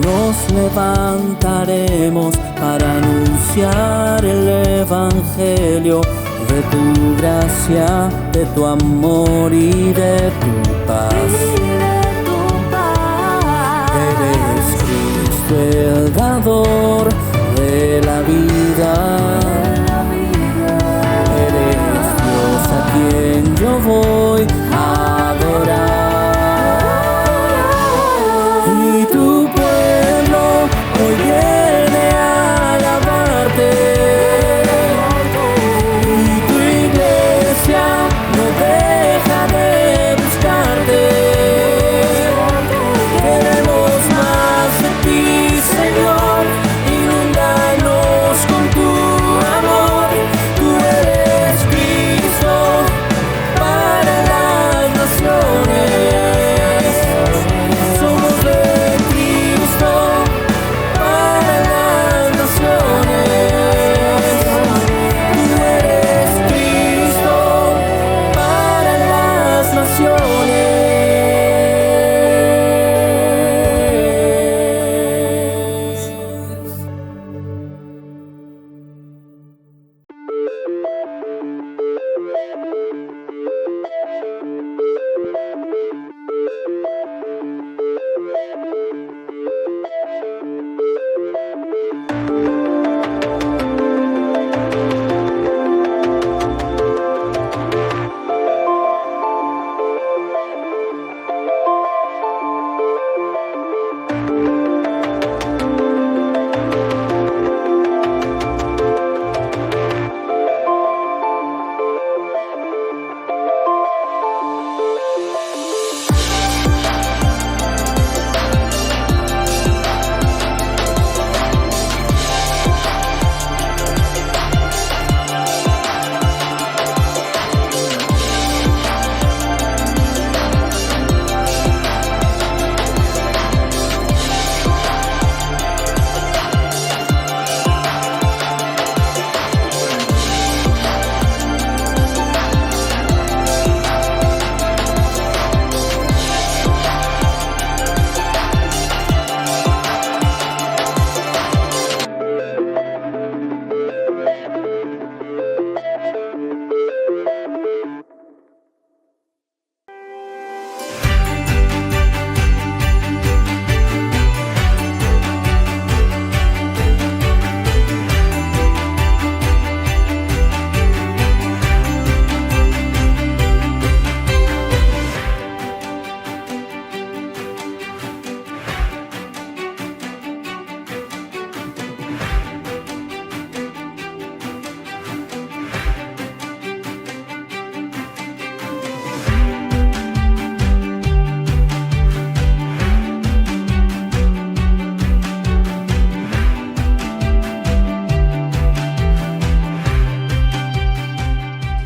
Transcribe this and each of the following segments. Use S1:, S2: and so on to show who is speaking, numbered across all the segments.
S1: nos levantaremos para anunciar el Evangelio de tu gracia, de tu amor y de tu paz. Eres Cristo el dador de la vida. Eres Dios a quien yo voy a adorar. Y tu pueblo hoy viene a alabarte. No deja de buscarte. Queremos más de ti, Señor. Inúndanos con tu amor. Tú eres Cristo para las naciones. Somos de Cristo para las naciones. Tú eres Cristo para las naciones.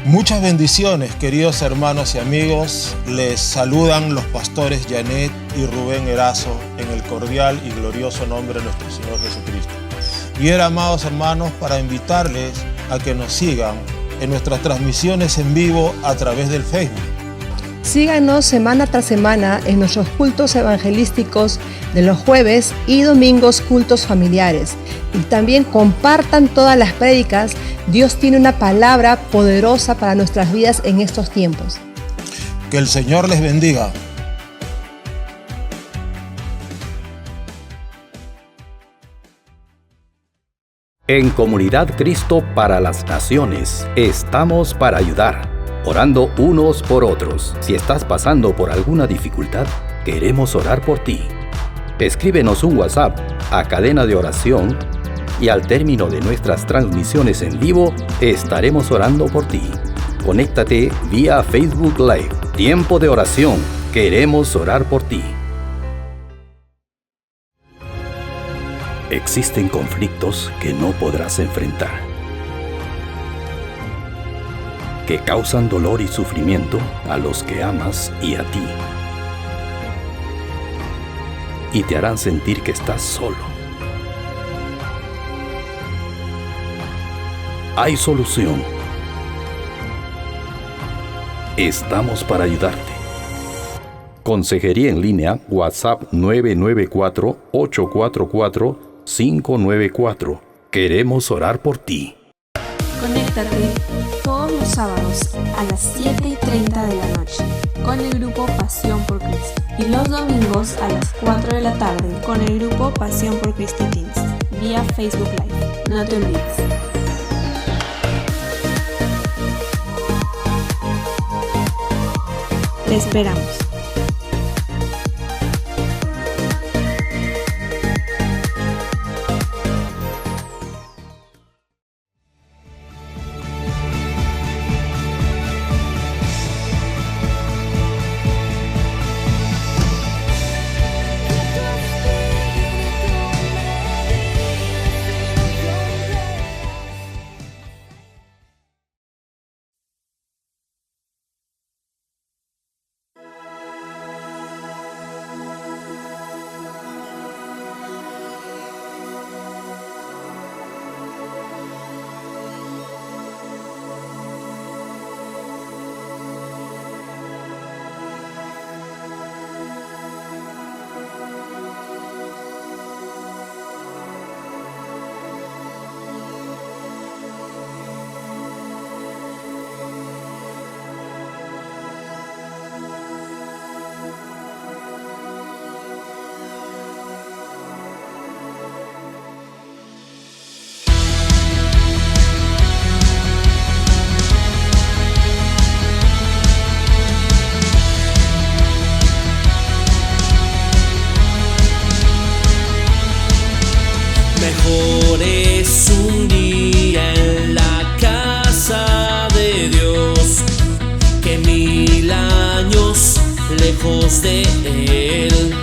S2: Muchas bendiciones, queridos hermanos y amigos. Les saludan los pastores Janet y Rubén Erazo en el cordial y glorioso nombre de nuestro Señor Jesucristo. Bien, amados hermanos, para invitarles a que nos sigan en nuestras transmisiones en vivo a través del Facebook.
S3: Síganos semana tras semana en nuestros cultos evangelísticos de los jueves y domingos, cultos familiares. Y también compartan todas las prédicas. Dios tiene una palabra poderosa para nuestras vidas en estos tiempos.
S2: Que el Señor les bendiga.
S4: En Comunidad Cristo para las Naciones, estamos para ayudar, orando unos por otros. Si estás pasando por alguna dificultad, queremos orar por ti. Escríbenos un WhatsApp a Cadena de Oración y al término de nuestras transmisiones en vivo, estaremos orando por ti. Conéctate vía Facebook Live. Tiempo de oración. Queremos orar por ti. Existen conflictos que no podrás enfrentar, que causan dolor y sufrimiento a los que amas y a ti, y te harán sentir que estás solo. Hay solución. Estamos para ayudarte. Consejería en línea, WhatsApp 994-844-594. Queremos orar por ti.
S5: Conéctate todos los sábados a las 7:30 de la noche con el grupo Pasión por Cristo y los domingos a las 4 de la tarde con el grupo Pasión por Cristo Teens vía Facebook Live. No te olvides. Te esperamos.
S1: Mejor es un día en la casa de Dios que 1000 años lejos de Él.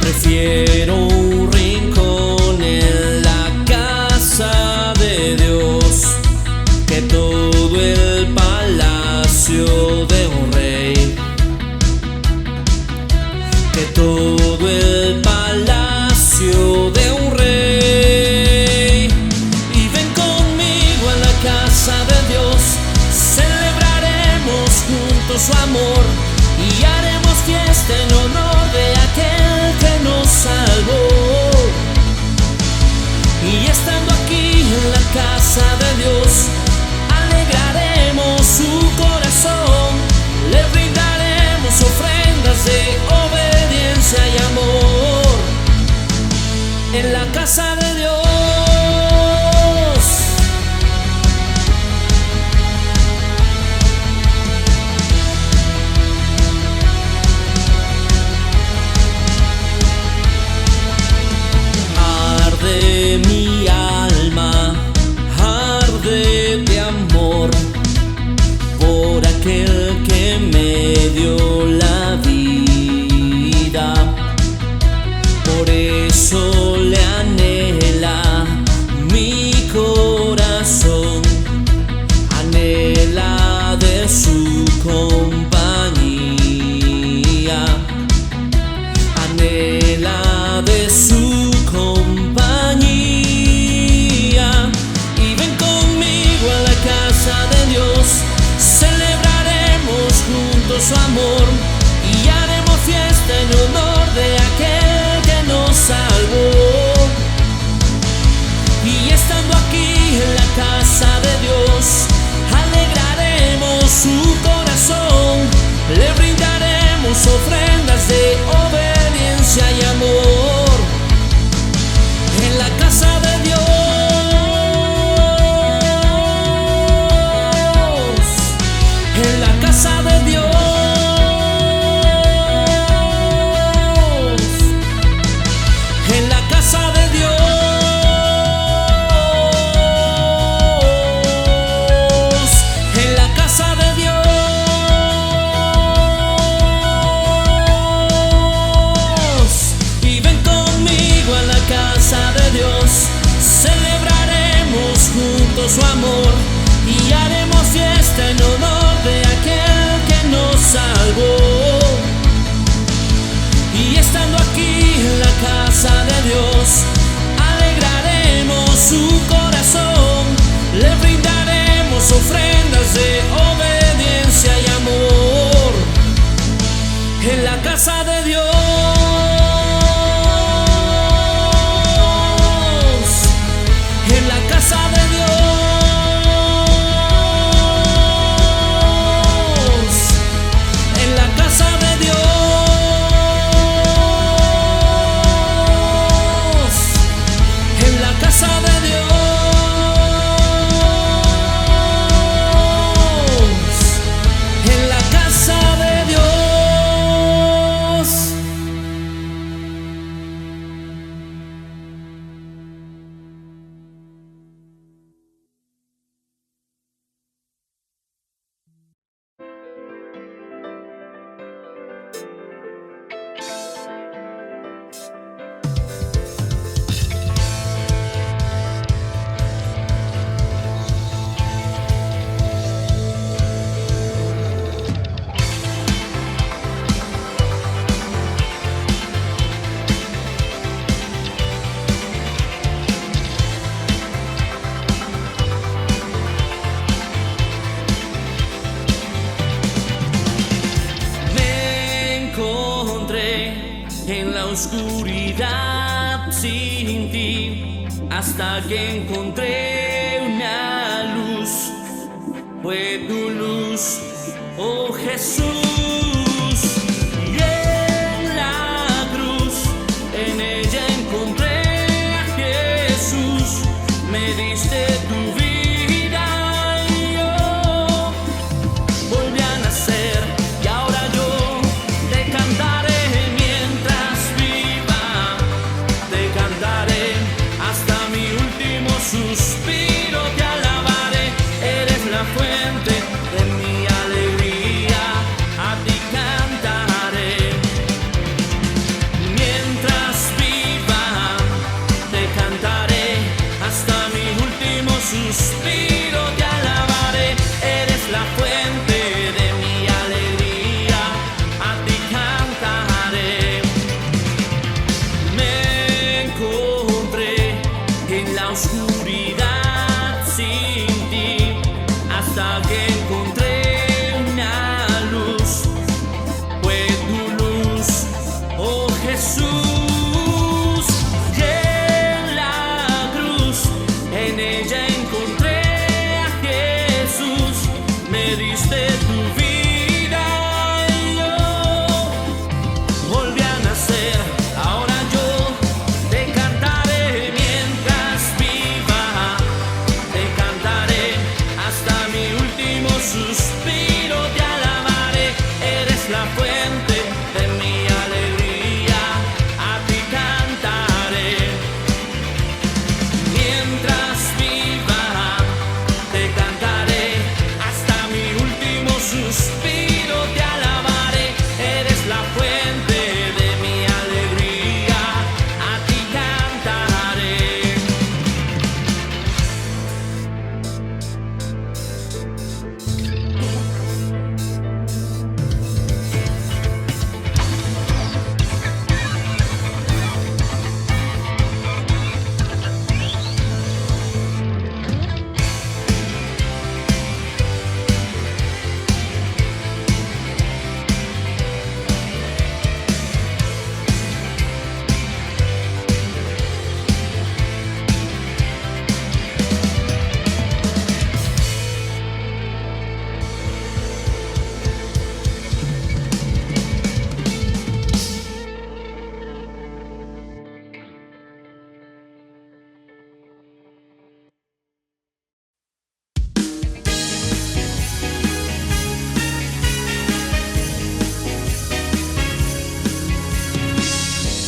S1: Prefiero un rincón en la casa de Dios que todo el palacio de un rey. Que todo el palacio de un rey. Y ven conmigo a la casa de Dios, celebraremos juntos su amor y haremos fiesta en honor de aquel que nos salvó. Y estando aquí en la casa de Dios, alegraremos su corazón, le brindaremos ofrendas de obediencia y amor. En la casa de Dios. Arde mi alma, arde de amor por aquel que me dio la vida. Por eso le anhela mi corazón, anhela de su compañía, anhela de su compañía. Y ven conmigo a la casa de Dios, celebraremos juntos su amor y haremos fiesta en honor de aquel que nos salvó. Y estando aquí en la casa de Dios, alegraremos su corazón, le brindaremos ofrendas de obediencia y amor. En la casa de Dios, en la casa de Dios. En la casa de Dios. en la casa de Dios, en la casa de Dios, en la casa de Dios, en la casa de Dios, en la casa de Dios. En la oscuridad sin ti, hasta que encontré una luz. Fue tu luz, oh Jesús. Y en la cruz, en ella encontré a Jesús. Me diste tu vida y yo volví a nacer. Y ahora yo te cantaré. Suspiro, te alabaré, eres la fuente de mi alegría, a ti cantaré. Mientras viva, te cantaré, hasta mi último suspiro, te alabaré, eres la fuente de mi alegría, a ti cantaré. Me encontré en la oscuridad sin ti, hasta que encontré una luz. Fue tu luz, oh Jesús. Y en la cruz, en ella encontré a Jesús. Me diste tu vida y yo volví a nacer. Ahora yo te cantaré mientras viva, te cantaré hasta mi último suspiro, te alabaré, eres la fuente de mi alegría, a ti cantaré. Mientras viva, te cantaré hasta mi último suspiro, te alabaré, eres la fuente de mi alegría, a ti cantaré.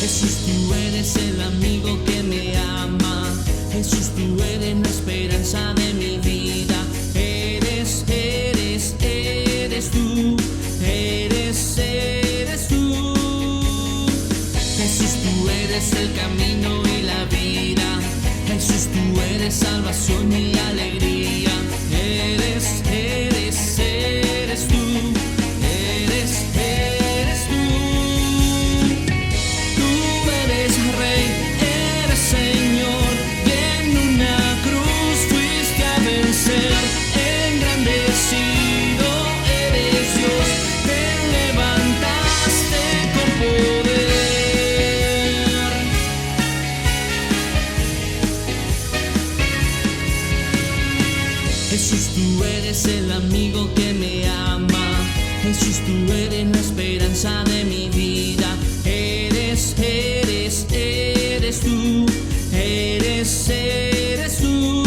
S1: Jesús, tú eres el amigo que me ama. Jesús, tú eres la esperanza de mi vida. Eres tú. Eres tú. Jesús, tú eres el camino y la vida. Jesús, tú eres salvación y alegría. Eres tú. Eres tú. Tú eres Rey, eres Señor, y en una cruz fuiste a vencer. Engrandecido eres Dios, te levantaste eres la esperanza de mi vida. Eres tú. Eres tú.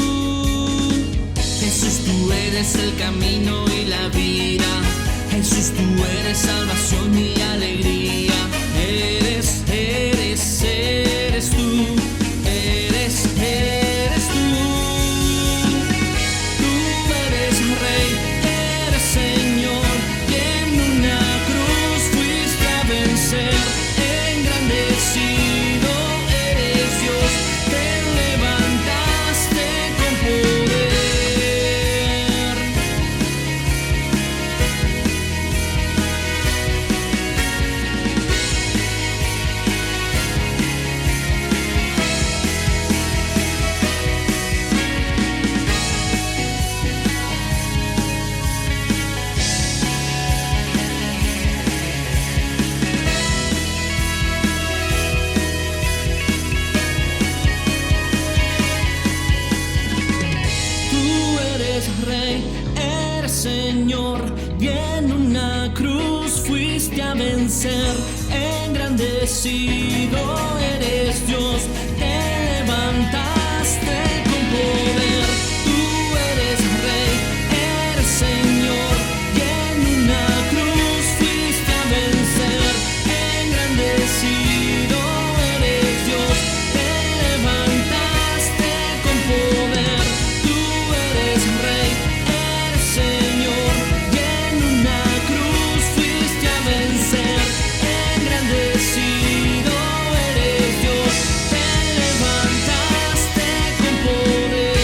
S1: Jesús, tú eres el camino y la vida. Jesús, tú eres salvación y alegría. Eres tú. Eres tú. Tú eres Rey, eres Señor, y en una cruz fuiste a vencer. Engrandecido eres Dios, te levantaste con poder. Rey, eres Señor, y en una cruz fuiste a vencer. Engrandecido eres Dios, te levantaste con poder. Tú eres Rey, eres Señor, y en una cruz fuiste a vencer. Engrandecido eres Dios, te levantaste con poder. Tú eres Rey, eres Señor, y en una cruz fuiste a vencer. Engrandecido eres Dios, te levantaste con poder.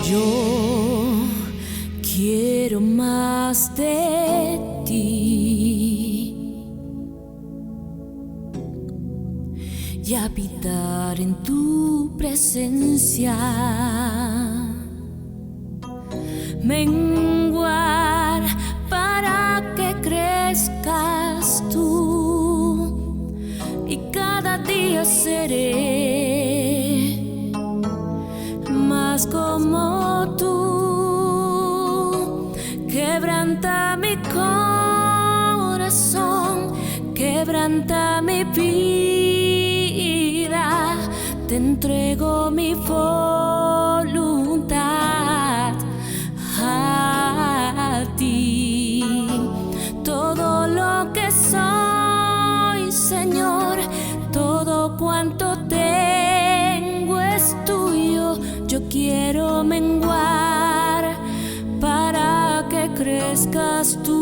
S6: Yo quiero más de ti y habitar en tu presencia, menguar para que crezcas tú, y cada día seré más como tú. Quebranta mi corazón, quebranta mi vida, te entrego mi voluntad a ti. Todo lo que soy, Señor, todo cuanto tengo es tuyo. Yo quiero menguar para que crezcas tú.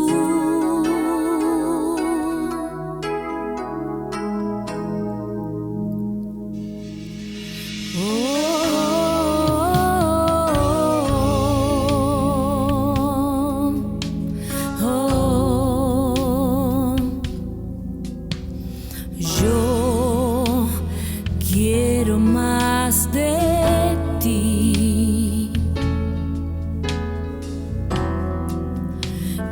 S6: Yo quiero más de ti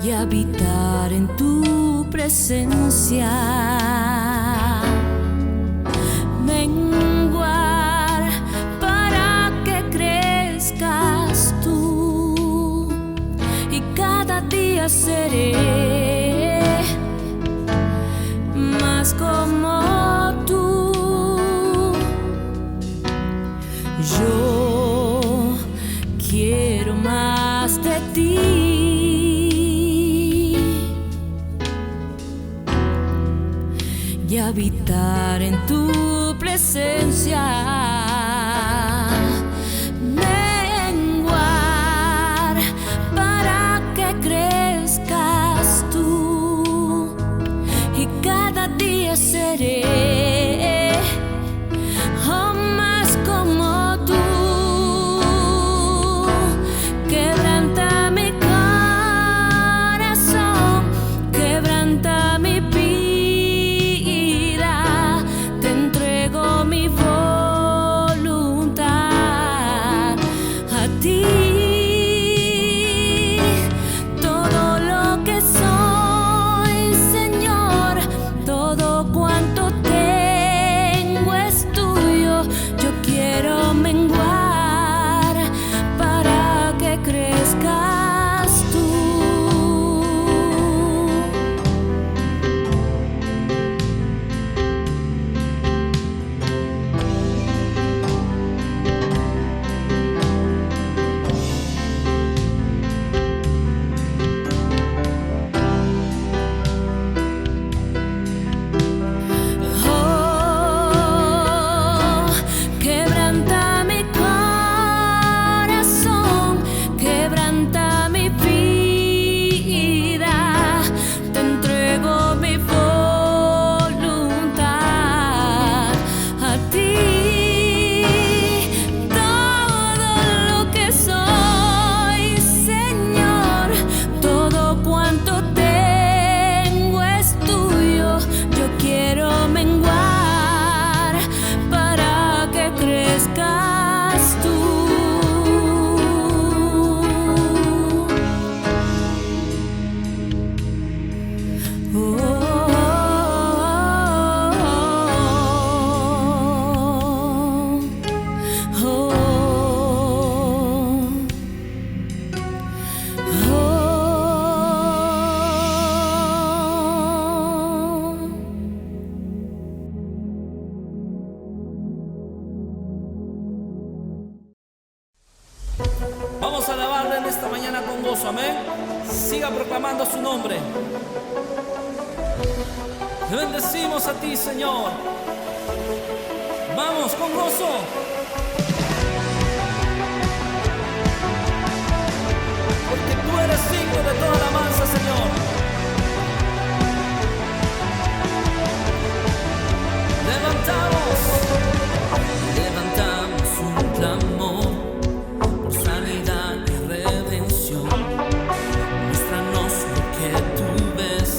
S6: y habitar en tu presencia, menguar para que crezcas tú, y cada día seré más como tú. Yo quiero más de ti y habitar en tu presencia, menguar para que crezcas tú, y cada día seré seré, oh, más como tú. Quebranta mi corazón, quebranta mi vida, te entrego mi voluntad a ti. Todo lo que soy, Señor, todo cuanto tengo es tuyo. Yo quiero menguar para que crezcas tú. Oh, quebranta mi corazón, quebranta mi vida, te entrego mi voluntad a ti. Todo lo que soy, Señor, todo cuanto tengo es tuyo. Yo quiero menguar para que crezcas tú.
S1: Vamos a alabarle en esta mañana con gozo, amén. Siga proclamando su nombre. Te bendecimos a ti, Señor. Vamos con gozo. Porque tú eres digno de toda alabanza, Señor. Levantamos un clamor por sanidad y redención. Muéstranos lo que tú ves,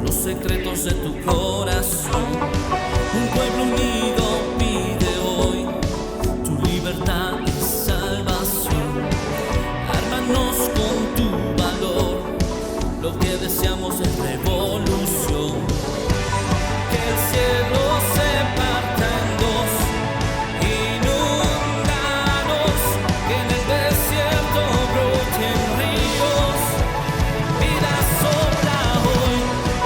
S1: los secretos de tu corazón. Un pueblo unido pide hoy tu libertad y salvación. Ármanos con tu valor, lo que deseamos es revolución. Que el cielo se parta en dos, inúndanos, que en el desierto broten ríos. Vida sopla hoy,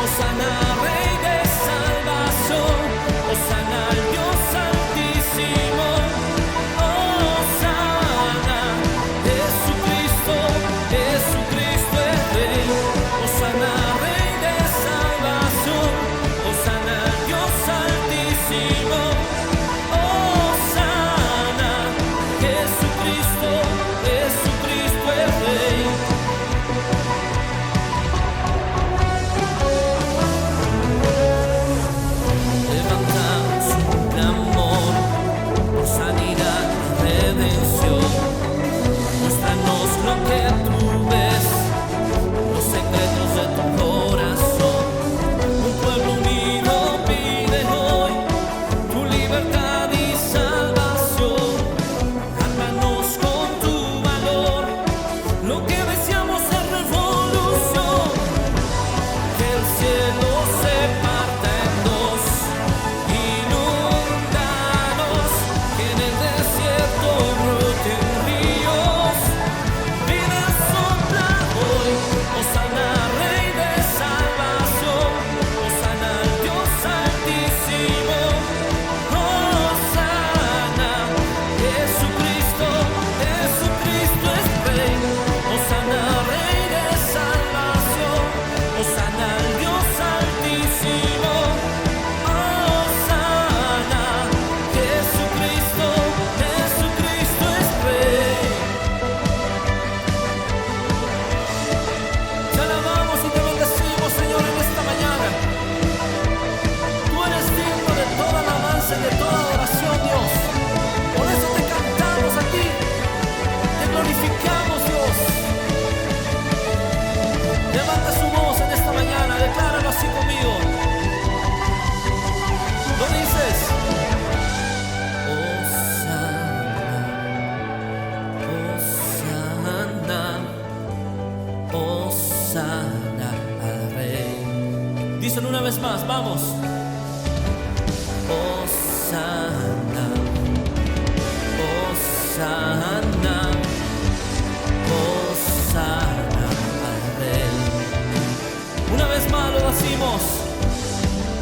S1: Hosana, Rey de vez más, vamos. Hosana, Hosana, Hosana al Rey. Una vez más lo decimos.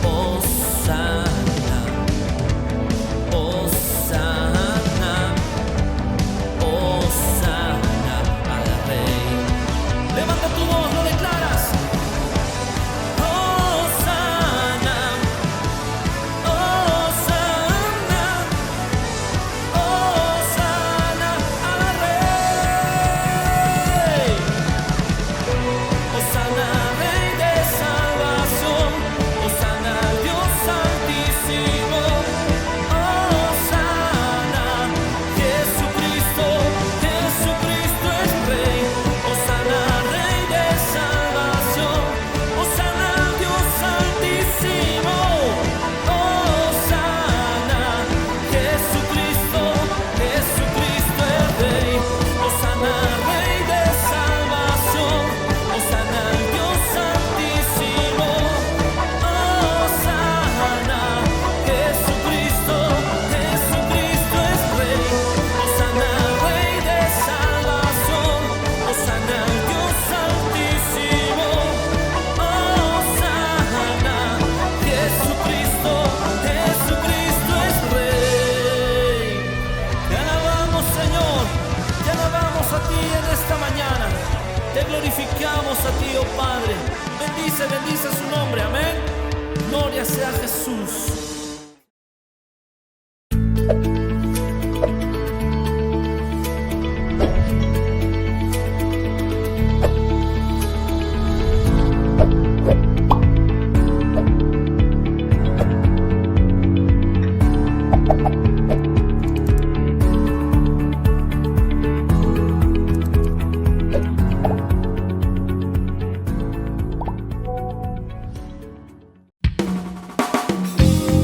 S1: Hosana, Hosana, Hosana al Rey. Levanta tu voz, lo declaras. Hosana, Hosana, Hosana al Rey. Hosana, Rey de salvación. Hosana, Dios Santísimo. Hosana, Jesucristo, Jesucristo es Rey. Hosana, Rey de salvación. Hosana, Dios Santísimo. Hosana, Jesucristo, Jesucristo es Rey. Hosana, Rey de salvación. Hosana, Dios Santísimo. Hosana, Jesucristo, Jesucristo es Rey. Hosana, Rey de salvación. Hosana, Dios Santísimo. Hosana, Jesucristo, Jesucristo es Rey. Te alabamos, Señor, te alabamos a ti en esta mañana. Te glorificamos a ti, oh Padre. Bendice, bendice su nombre, amén. Gloria sea Jesús.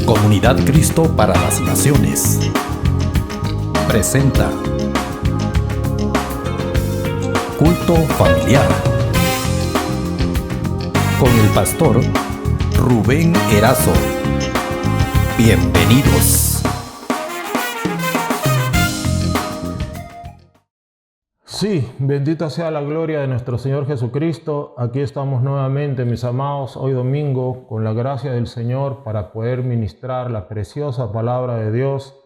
S4: Comunidad Cristo para las Naciones presenta Culto Familiar con el pastor Rubén Erazo. Bienvenidos.
S2: Sí, bendita sea la gloria de nuestro Señor Jesucristo. Aquí estamos nuevamente, mis amados, hoy domingo, con la gracia del Señor para poder ministrar la preciosa palabra de Dios,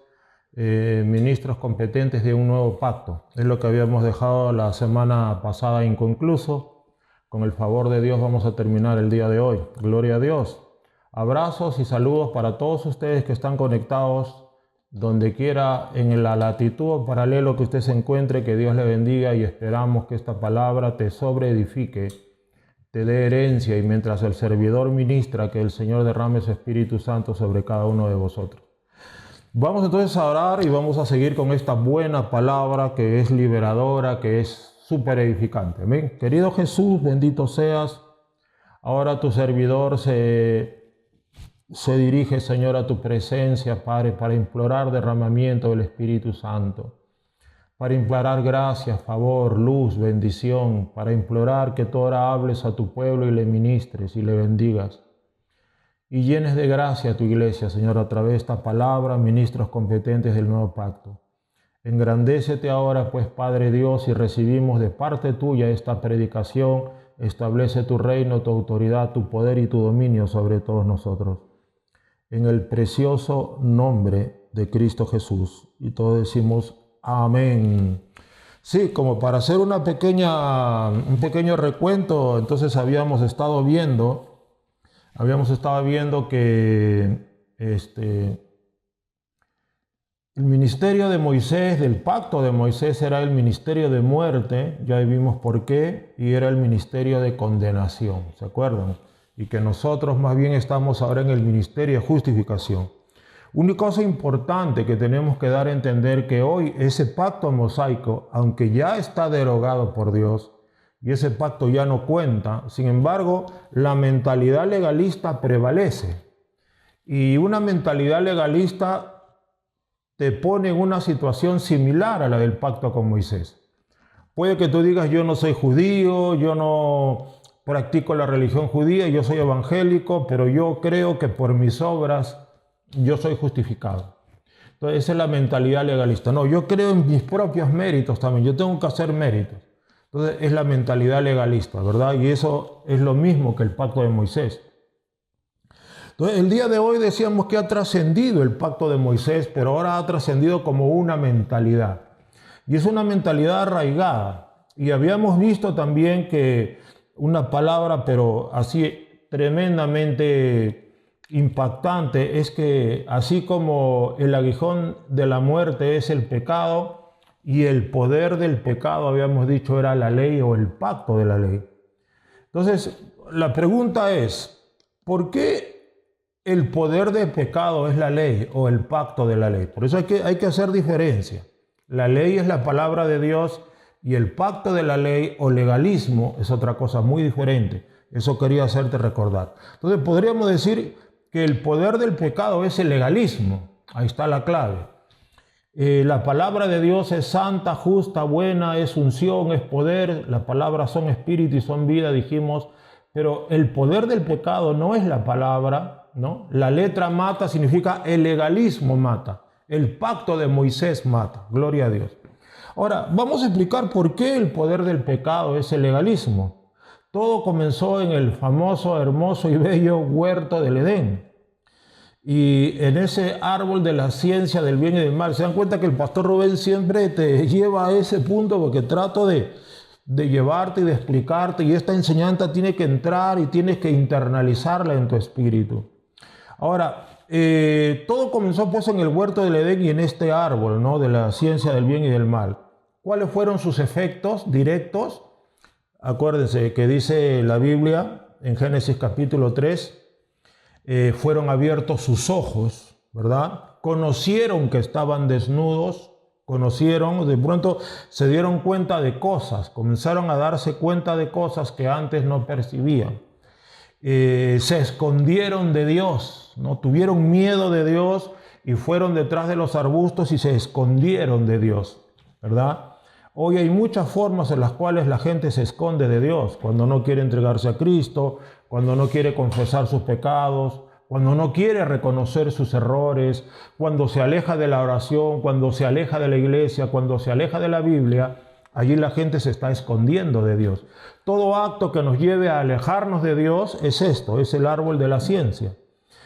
S2: ministros competentes de un nuevo pacto. Es lo que habíamos dejado la semana pasada inconcluso. Con el favor de Dios vamos a terminar el día de hoy. Gloria a Dios. Abrazos y saludos para todos ustedes que están conectados donde quiera en la latitud o paralelo que usted se encuentre. Que Dios le bendiga y esperamos que esta palabra te sobreedifique, te dé herencia, y mientras el servidor ministra, que el Señor derrame su Espíritu Santo sobre cada uno de vosotros. Vamos entonces a orar y vamos a seguir con esta buena palabra que es liberadora, que es súper edificante. Amén. Querido Jesús, bendito seas. Ahora tu servidor se dirige, Señor, a tu presencia, Padre, para implorar derramamiento del Espíritu Santo, para implorar gracia, favor, luz, bendición, para implorar que tú ahora hables a tu pueblo y le ministres y le bendigas. Y llenes de gracia a tu iglesia, Señor, a través de esta palabra, ministros competentes del nuevo pacto. Engrandécete ahora, pues, Padre Dios, y recibimos de parte tuya esta predicación. Establece tu reino, tu autoridad, tu poder y tu dominio sobre todos nosotros. En el precioso nombre de Cristo Jesús. Y todos decimos amén. Sí, como para hacer un pequeño recuento, entonces habíamos estado viendo que el ministerio de Moisés, del pacto de Moisés, era el ministerio de muerte. Ya vimos por qué, y era el ministerio de condenación, ¿se acuerdan? Y que nosotros más bien estamos ahora en el ministerio de justificación. Una cosa importante que tenemos que dar a entender, que hoy ese pacto mosaico, aunque ya está derogado por Dios y ese pacto ya no cuenta, sin embargo, la mentalidad legalista prevalece. Y una mentalidad legalista te pone en una situación similar a la del pacto con Moisés. Puede que tú digas, yo no soy judío, yo no practico la religión judía, yo soy evangélico, pero yo creo que por mis obras yo soy justificado. Entonces esa es la mentalidad legalista. No, yo creo en mis propios méritos también, yo tengo que hacer méritos. Entonces es la mentalidad legalista, ¿verdad? Y eso es lo mismo que el pacto de Moisés. Entonces el día de hoy decíamos que ha trascendido el pacto de Moisés, pero ahora ha trascendido como una mentalidad. Y es una mentalidad arraigada. Y habíamos visto también que una palabra, pero así tremendamente impactante, es que así como el aguijón de la muerte es el pecado y el poder del pecado, habíamos dicho, era la ley o el pacto de la ley. Entonces, la pregunta es, ¿por qué el poder del pecado es la ley o el pacto de la ley? Por eso hay que hacer diferencia. La ley es la palabra de Dios y el pacto de la ley o legalismo es otra cosa muy diferente. Eso quería hacerte recordar. Entonces podríamos decir que el poder del pecado es el legalismo. Ahí está la clave. La palabra de Dios es santa, justa, buena, es unción, es poder. Las palabras son espíritu y son vida, dijimos. Pero el poder del pecado no es la palabra, ¿no? La letra mata significa el legalismo mata. El pacto de Moisés mata. Gloria a Dios. Ahora, vamos a explicar por qué el poder del pecado es el legalismo. Todo comenzó en el famoso, hermoso y bello huerto del Edén. Y en ese árbol de la ciencia del bien y del mal. Se dan cuenta que el pastor Rubén siempre te lleva a ese punto porque trato de llevarte y de explicarte. Y esta enseñanza tiene que entrar y tienes que internalizarla en tu espíritu. Ahora, todo comenzó pues en el huerto del Edén y en este árbol, ¿no? De la ciencia del bien y del mal. ¿Cuáles fueron sus efectos directos? Acuérdense que dice la Biblia en Génesis capítulo 3, fueron abiertos sus ojos, ¿verdad? Conocieron que estaban desnudos, de pronto se dieron cuenta de cosas, comenzaron a darse cuenta de cosas que antes no percibían. Se escondieron de Dios, ¿no? Tuvieron miedo de Dios y fueron detrás de los arbustos y se escondieron de Dios, ¿verdad? Hoy hay muchas formas en las cuales la gente se esconde de Dios, cuando no quiere entregarse a Cristo, cuando no quiere confesar sus pecados, cuando no quiere reconocer sus errores, cuando se aleja de la oración, cuando se aleja de la iglesia, cuando se aleja de la Biblia. Allí la gente se está escondiendo de Dios. Todo acto que nos lleve a alejarnos de Dios es esto, es el árbol de la ciencia.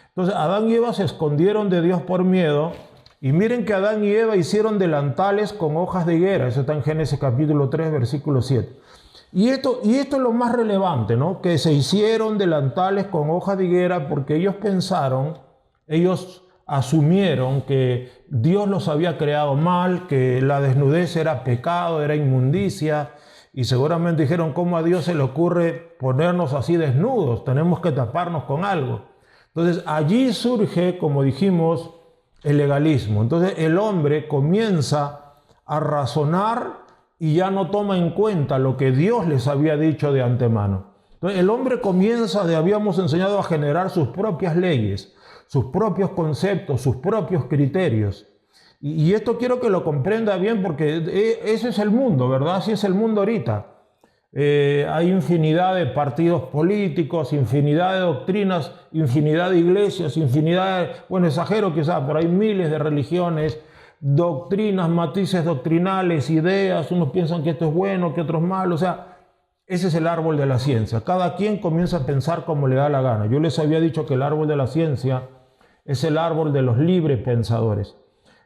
S2: Entonces Adán y Eva se escondieron de Dios por miedo y miren que Adán y Eva hicieron delantales con hojas de higuera. Eso está en Génesis capítulo 3, versículo 7. Y esto es lo más relevante, ¿no? Que se hicieron delantales con hojas de higuera porque ellos asumieron que Dios los había creado mal, que la desnudez era pecado, era inmundicia, y seguramente dijeron, ¿cómo a Dios se le ocurre ponernos así desnudos? Tenemos que taparnos con algo. Entonces allí surge, como dijimos, el legalismo. Entonces el hombre comienza a razonar y ya no toma en cuenta lo que Dios les había dicho de antemano. Entonces el hombre comienza, habíamos enseñado, a generar sus propias leyes, sus propios conceptos, sus propios criterios. Y esto quiero que lo comprenda bien porque ese es el mundo, ¿verdad? Así es el mundo ahorita. Hay infinidad de partidos políticos, infinidad de doctrinas, infinidad de iglesias, bueno, exagero quizás, pero hay miles de religiones, doctrinas, matices doctrinales, ideas. Unos piensan que esto es bueno, que otro es malo. O sea, ese es el árbol de la ciencia. Cada quien comienza a pensar como le da la gana. Yo les había dicho que el árbol de la ciencia es el árbol de los libres pensadores.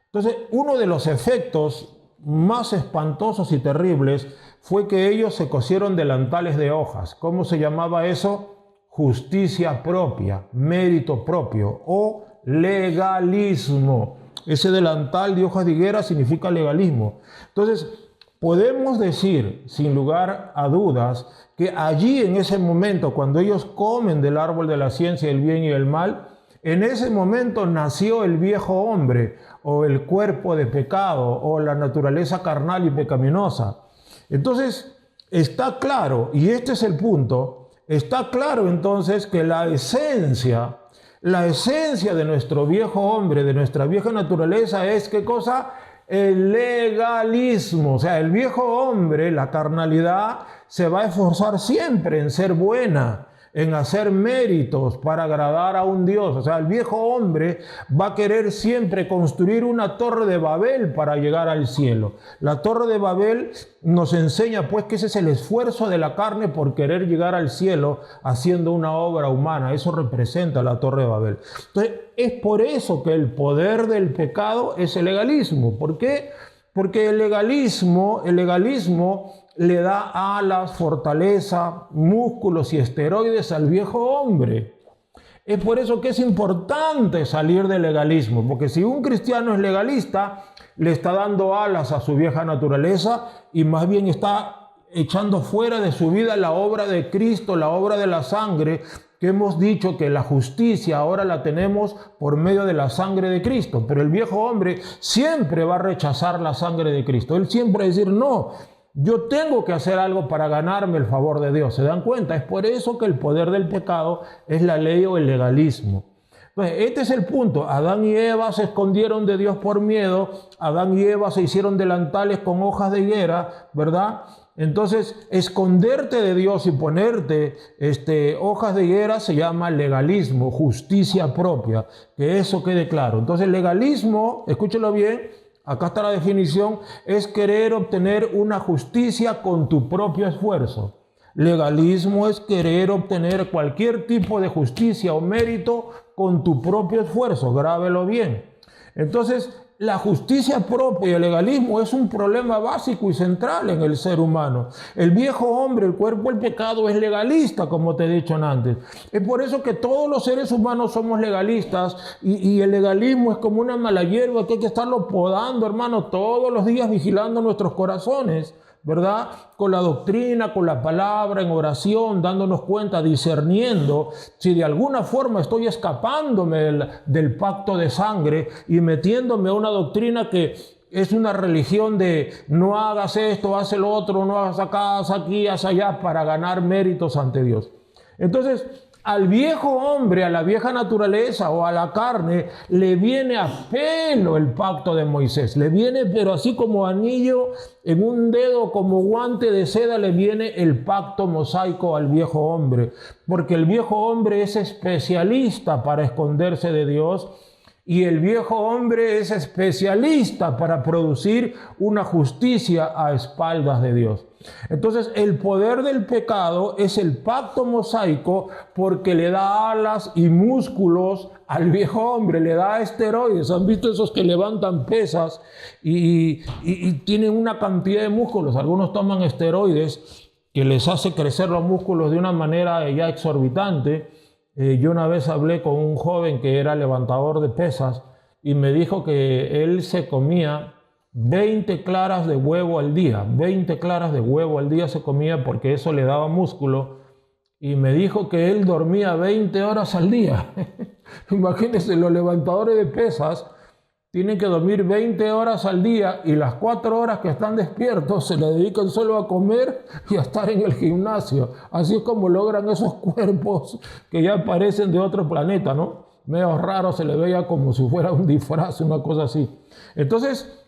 S2: Entonces, uno de los efectos más espantosos y terribles fue que ellos se cosieron delantales de hojas. ¿Cómo se llamaba eso? Justicia propia, mérito propio o legalismo. Ese delantal de hojas de higuera significa legalismo. Entonces, podemos decir, sin lugar a dudas, que allí en ese momento, cuando ellos comen del árbol de la ciencia del bien y del mal, en ese momento nació el viejo hombre, o el cuerpo de pecado, o la naturaleza carnal y pecaminosa. Entonces, está claro, y este es el punto, está claro entonces que la esencia de nuestro viejo hombre, de nuestra vieja naturaleza es, ¿qué cosa? El legalismo. O sea, el viejo hombre, la carnalidad, se va a esforzar siempre en ser buena, en hacer méritos para agradar a un Dios. O sea, el viejo hombre va a querer siempre construir una torre de Babel para llegar al cielo. La torre de Babel nos enseña pues que ese es el esfuerzo de la carne por querer llegar al cielo haciendo una obra humana. Eso representa la torre de Babel. Entonces, es por eso que el poder del pecado es el legalismo. ¿Por qué? Porque el legalismo le da alas, fortaleza, músculos y esteroides al viejo hombre. Es por eso que es importante salir del legalismo, porque si un cristiano es legalista, le está dando alas a su vieja naturaleza y más bien está echando fuera de su vida la obra de Cristo, la obra de la sangre, que hemos dicho que la justicia ahora la tenemos por medio de la sangre de Cristo. Pero el viejo hombre siempre va a rechazar la sangre de Cristo. Él siempre va a decir, no, yo tengo que hacer algo para ganarme el favor de Dios. ¿Se dan cuenta? Es por eso que el poder del pecado es la ley o el legalismo. Entonces, este es el punto. Adán y Eva se escondieron de Dios por miedo. Adán y Eva se hicieron delantales con hojas de higuera, ¿verdad? Entonces, esconderte de Dios y ponerte hojas de higuera se llama legalismo, justicia propia. Que eso quede claro. Entonces, legalismo, escúchelo bien, acá está la definición, es querer obtener una justicia con tu propio esfuerzo. Legalismo es querer obtener cualquier tipo de justicia o mérito con tu propio esfuerzo, grábelo bien. Entonces, la justicia propia y el legalismo es un problema básico y central en el ser humano. El viejo hombre, el cuerpo del pecado, es legalista, como te he dicho antes. Es por eso que todos los seres humanos somos legalistas y el legalismo es como una mala hierba que hay que estarlo podando, hermano, todos los días vigilando nuestros corazones, ¿verdad? Con la doctrina, con la palabra, en oración, dándonos cuenta, discerniendo si de alguna forma estoy escapándome del pacto de sangre y metiéndome a una doctrina que es una religión de no hagas esto, haz el otro, no hagas acá, haz aquí, haz allá para ganar méritos ante Dios. Entonces, al viejo hombre, a la vieja naturaleza o a la carne, le viene a pelo el pacto de Moisés. Le viene, pero así como anillo en un dedo, como guante de seda, le viene el pacto mosaico al viejo hombre. Porque el viejo hombre es especialista para esconderse de Dios. Y el viejo hombre es especialista para producir una justicia a espaldas de Dios. Entonces, el poder del pecado es el pacto mosaico porque le da alas y músculos al viejo hombre, le da esteroides. ¿Han visto esos que levantan pesas y tienen una cantidad de músculos? Algunos toman esteroides que les hace crecer los músculos de una manera ya exorbitante. Yo una vez hablé con un joven que era levantador de pesas y me dijo que él se comía 20 claras de huevo al día. 20 claras de huevo al día se comía porque eso le daba músculo. Y me dijo que él dormía 20 horas al día. Imagínense, los levantadores de pesas tienen que dormir 20 horas al día y las 4 horas que están despiertos se le dedican solo a comer y a estar en el gimnasio. Así es como logran esos cuerpos que ya parecen de otro planeta, ¿no? Medio raro, se le veía como si fuera un disfraz, una cosa así. Entonces,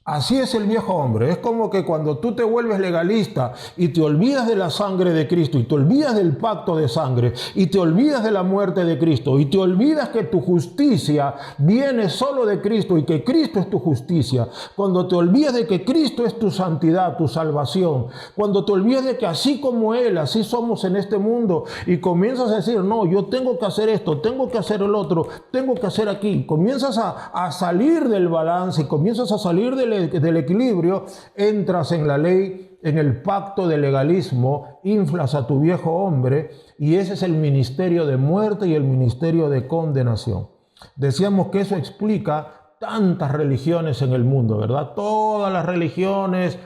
S2: así es el viejo hombre. Es como que cuando tú te vuelves legalista y te olvidas de la sangre de Cristo y te olvidas del pacto de sangre y te olvidas de la muerte de Cristo y te olvidas que tu justicia viene solo de Cristo y que Cristo es tu justicia. Cuando te olvidas de que Cristo es tu santidad, tu salvación. Cuando te olvidas de que así como Él, así somos en este mundo y comienzas a decir, no, yo tengo que hacer esto, tengo que hacer el otro, tengo que hacer aquí. Comienzas a salir del balance y comienzas a salir del equilibrio, entras en la ley, en el pacto de legalismo, inflas a tu viejo hombre y ese es el ministerio de muerte y el ministerio de condenación. Decíamos que eso explica tantas religiones en el mundo, ¿verdad? Todas las religiones,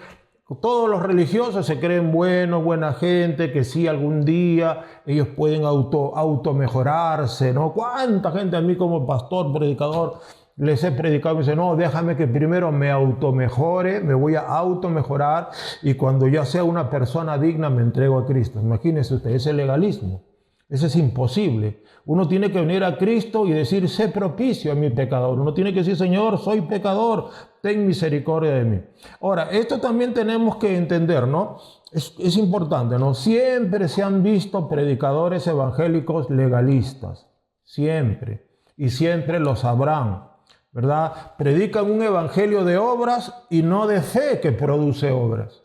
S2: todos los religiosos se creen buenos, buena gente, que sí, algún día ellos pueden automejorarse, ¿no? ¿Cuánta gente a mí como pastor, predicador, les he predicado y me dice, no, déjame que primero me automejore, me voy a automejorar y cuando ya sea una persona digna me entrego a Cristo? Imagínense usted, ese legalismo, ese es imposible. Uno tiene que venir a Cristo y decir, sé propicio a mi pecador. Uno tiene que decir, Señor, soy pecador, ten misericordia de mí. Ahora, esto también tenemos que entender, ¿no? es importante, ¿no? Siempre se han visto predicadores evangélicos legalistas, siempre, y siempre los habrán, ¿verdad? Predican un evangelio de obras y no de fe que produce obras,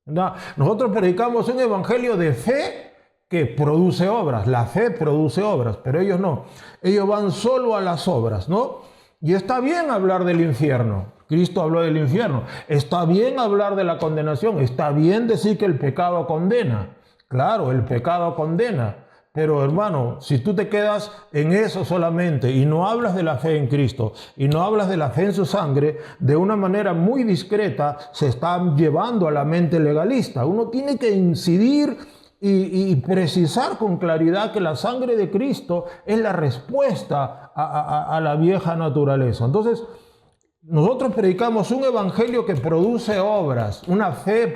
S2: ¿verdad? Nosotros predicamos un evangelio de fe que produce obras, la fe produce obras, pero ellos no, ellos van solo a las obras, ¿no? Y está bien hablar del infierno, Cristo habló del infierno, está bien hablar de la condenación, está bien decir que el pecado condena, claro, el pecado condena, pero hermano, si tú te quedas en eso solamente y no hablas de la fe en Cristo y no hablas de la fe en su sangre, de una manera muy discreta se está llevando a la mente legalista. Uno tiene que incidir y precisar con claridad que la sangre de Cristo es la respuesta a la vieja naturaleza. Entonces, nosotros predicamos un evangelio que produce obras, una fe,